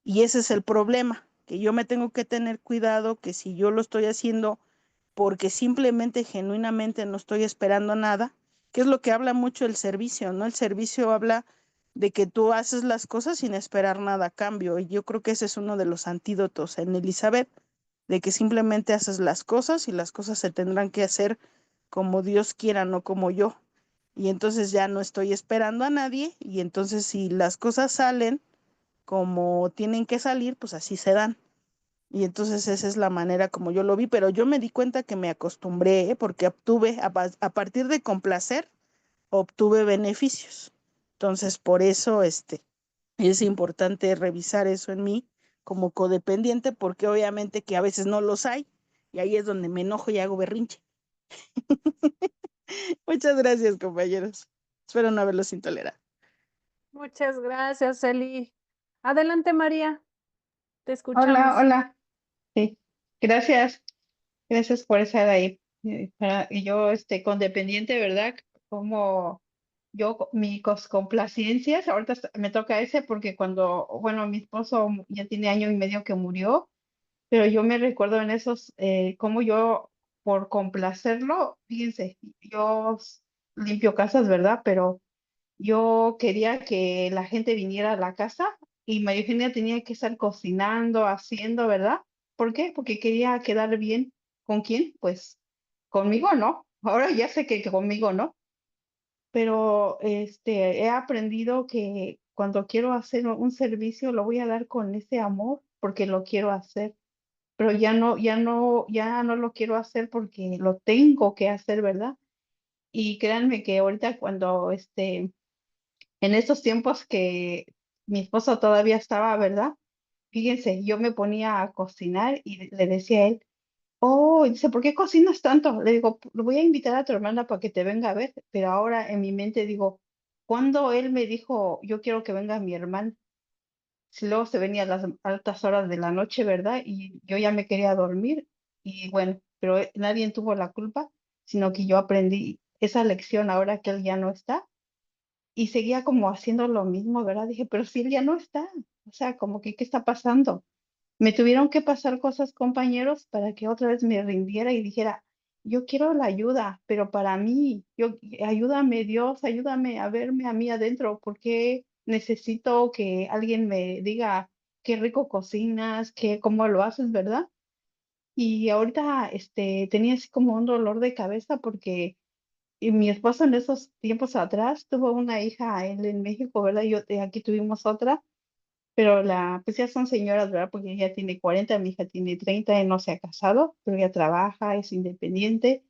Y ese es el problema, que yo me tengo que tener cuidado que si yo lo estoy haciendo porque simplemente, genuinamente no estoy esperando nada, que es lo que habla mucho el servicio, ¿no? El servicio habla de que tú haces las cosas sin esperar nada a cambio. Y yo creo que ese es uno de los antídotos en Elizabeth, de que simplemente haces las cosas y las cosas se tendrán que hacer como Dios quiera, no como yo. Y entonces ya no estoy esperando a nadie y entonces si las cosas salen como tienen que salir, pues así se dan. Y entonces esa es la manera como yo lo vi, pero yo me di cuenta que me acostumbré, porque obtuve, a partir de complacer, obtuve beneficios. Entonces, por eso es importante revisar eso en mí como codependiente, porque obviamente que a veces no los hay, y ahí es donde me enojo y hago berrinche. Muchas gracias, compañeros. Espero no haberlos intolerado. Muchas gracias, Eli. Adelante, María. Te Hola, escuchamos. hola. Sí, gracias. Gracias por estar ahí. Y yo, condependiente, ¿verdad? Como mi complacencias, ahorita me toca ese porque bueno, mi esposo ya tiene año y medio que murió, pero yo me recuerdo en esos, como yo, por complacerlo, fíjense, yo limpio casas, ¿verdad? Pero yo quería que la gente viniera a la casa y María Eugenia tenía que estar cocinando, haciendo, ¿verdad? ¿Por qué? Porque quería quedar bien. ¿Con quién? Pues conmigo, ¿no? Ahora ya sé que conmigo, ¿no? Pero he aprendido que cuando quiero hacer un servicio lo voy a dar con ese amor porque lo quiero hacer, pero ya no lo quiero hacer porque lo tengo que hacer, ¿verdad? Y créanme que ahorita cuando en estos tiempos que mi esposo todavía estaba, ¿verdad? Fíjense, yo me ponía a cocinar y le decía a él, oh, y dice, ¿por qué cocinas tanto? Le digo, lo voy a invitar a tu hermana para que te venga a ver, pero ahora en mi mente digo, cuando él me dijo, yo quiero que venga mi hermana, si luego se venía a las altas horas de la noche, ¿verdad? Y yo ya me quería dormir y bueno, pero nadie tuvo la culpa, sino que yo aprendí esa lección ahora que él ya no está y seguía como haciendo lo mismo, ¿verdad? Dije, pero si él ya no está, o sea, como que, ¿qué está pasando? Me tuvieron que pasar cosas, compañeros, para que otra vez me rindiera y dijera, yo quiero la ayuda, pero para mí, ayúdame Dios, ayúdame a verme a mí adentro, porque necesito que alguien me diga qué rico cocinas, cómo lo haces, ¿verdad? Y ahorita, tenía así como un dolor de cabeza porque y mi esposo en esos tiempos atrás tuvo una hija, él en México, ¿verdad? Yo aquí tuvimos otra, pero pues ya son señoras, ¿verdad? Porque ella tiene 40, mi hija tiene 30, él no se ha casado, pero ella trabaja, es independiente.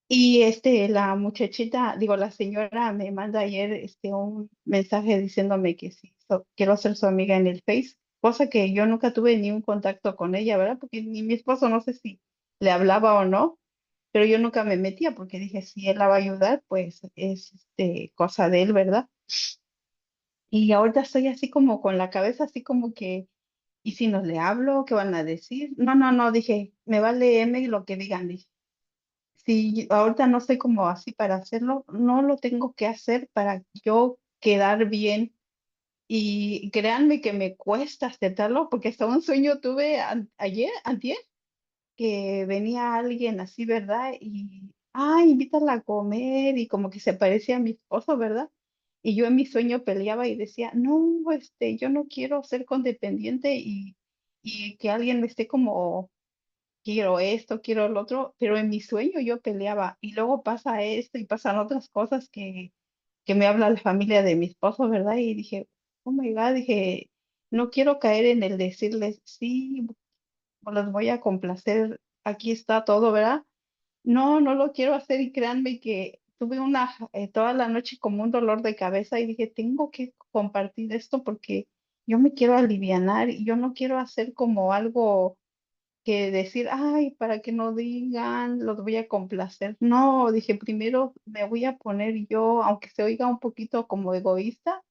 Y la muchachita, digo, la señora me manda ayer un mensaje diciéndome que sí, quiero ser su amiga en el Face, cosa que yo nunca tuve ni un contacto con ella, ¿verdad? Porque ni mi esposo no sé si le hablaba o no, pero yo nunca me metía porque dije, si él la va a ayudar, pues es cosa de él, ¿verdad? Y ahorita estoy así como con la cabeza así como que, ¿y si no le hablo? ¿Qué van a decir? No, no, no, dije, me vale M lo que digan, dije. Si ahorita no estoy como así para hacerlo, no lo tengo que hacer para yo quedar bien. Y créanme que me cuesta aceptarlo porque hasta un sueño tuve ayer, antier, que venía alguien así, ¿verdad? Y, invítala a comer y como que se parecía a mi esposo, ¿verdad? Y yo en mi sueño peleaba y decía, no, yo no quiero ser condependiente y que alguien me esté como, quiero esto, quiero lo otro, pero en mi sueño yo peleaba y luego pasa esto y pasan otras cosas que que me habla la familia de mi esposo, ¿verdad? Y dije, oh my God, dije, no quiero caer en el decirles, sí, los voy a complacer, aquí está todo, ¿verdad? No, no lo quiero hacer y créanme que tuve toda la noche como un dolor de cabeza y dije, tengo que compartir esto porque yo me quiero alivianar y yo no quiero hacer como algo que decir, ay, para que no digan, los voy a complacer. No, dije, primero me voy a poner yo, aunque se oiga un poquito como egoísta,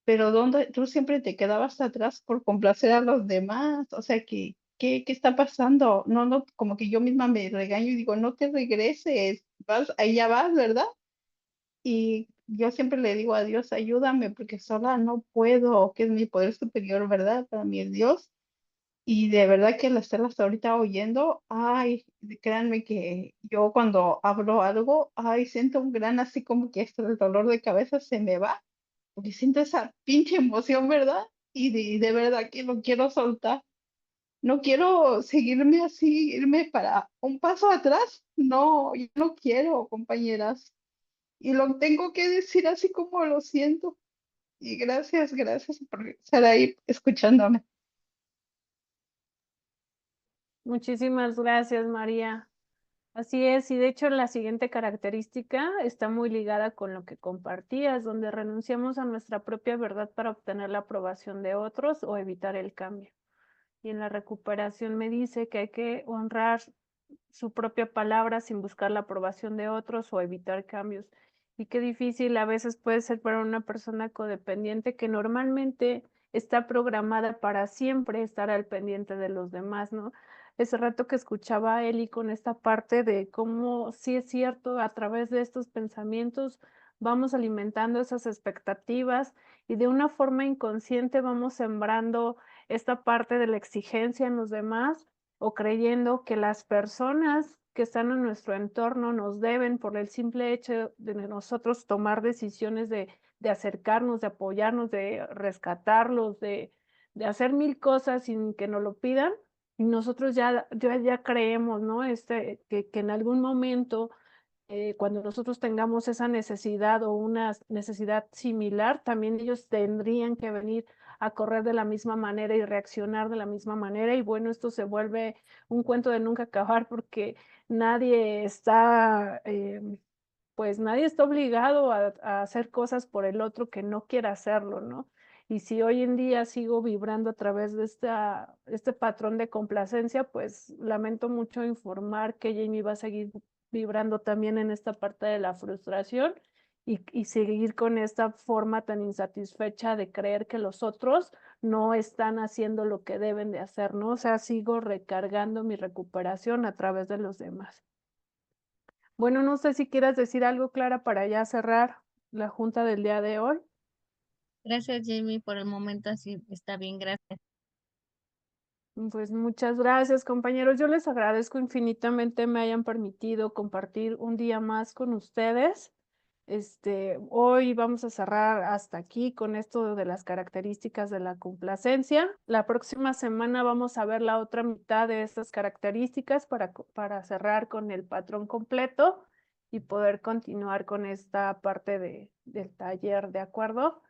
pero donde tú siempre te quedabas atrás por complacer a los demás, o sea, ¿qué está pasando? No, no, como que yo misma me regaño y digo, no te regreses, vas, ahí ya vas, ¿verdad? Y yo siempre le digo a Dios, ayúdame, porque sola no puedo, que es mi poder superior, ¿verdad? Para mí es Dios. Y de verdad que al estarlas ahorita oyendo, ay, créanme que yo cuando hablo algo, ay, siento un gran así como que hasta el dolor de cabeza se me va porque siento esa pinche emoción, ¿verdad? Y de verdad que lo quiero soltar. No quiero seguirme así, irme para un paso atrás. No, yo no quiero, compañeras. Y lo tengo que decir así como lo siento. Y gracias, gracias por estar ahí escuchándome. Muchísimas gracias, María. Así es, y de hecho la siguiente característica está muy ligada con lo que compartías, donde renunciamos a nuestra propia verdad para obtener la aprobación de otros o evitar el cambio. Y en la recuperación me dice que hay que honrar su propia palabra sin buscar la aprobación de otros o evitar cambios. Y qué difícil a veces puede ser para una persona codependiente que normalmente está programada para siempre estar al pendiente de los demás, ¿no? Ese rato que escuchaba a Eli con esta parte de cómo sí es cierto, a través de estos pensamientos vamos alimentando esas expectativas y de una forma inconsciente vamos sembrando esta parte de la exigencia en los demás o creyendo que las personas que están en nuestro entorno nos deben por el simple hecho de nosotros tomar decisiones de acercarnos, de apoyarnos, de rescatarlos, de hacer mil cosas sin que nos lo pidan. Y nosotros ya creemos, ¿no? Que en algún momento cuando nosotros tengamos esa necesidad o una necesidad similar, también ellos tendrían que venir a correr de la misma manera y reaccionar de la misma manera. Y bueno, esto se vuelve un cuento de nunca acabar porque nadie está, pues nadie está obligado a hacer cosas por el otro que no quiera hacerlo, ¿no? Y si hoy en día sigo vibrando a través de este patrón de complacencia, pues lamento mucho informar que Jamie va a seguir vibrando también en esta parte de la frustración y seguir con esta forma tan insatisfecha de creer que los otros no están haciendo lo que deben de hacer, ¿no? O sea, sigo recargando mi recuperación a través de los demás. Bueno, no sé si quieras decir algo, Clara, para ya cerrar la junta del día de hoy. Gracias, Jamie, por el momento así está bien, gracias. Pues muchas gracias, compañeros. Yo les agradezco infinitamente me hayan permitido compartir un día más con ustedes. Hoy vamos a cerrar hasta aquí con esto de las características de la complacencia. La próxima semana vamos a ver la otra mitad de estas características para cerrar con el patrón completo y poder continuar con esta parte del taller, ¿de acuerdo?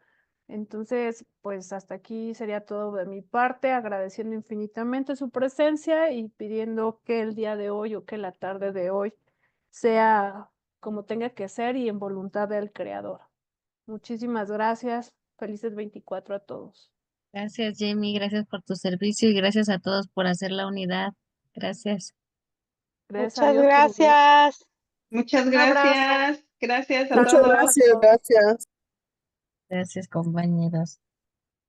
Entonces, pues hasta aquí sería todo de mi parte, agradeciendo infinitamente su presencia y pidiendo que el día de hoy o que la tarde de hoy sea como tenga que ser y en voluntad del Creador. Muchísimas gracias. Felices 24 a todos. Gracias, Jamie, gracias por tu servicio y gracias a todos por hacer la unidad. Gracias. Gracias a Muchas Dios por unir. gracias. Muchas Un abrazo. gracias. Gracias a Muchas todos. gracias, gracias. Gracias, compañeros.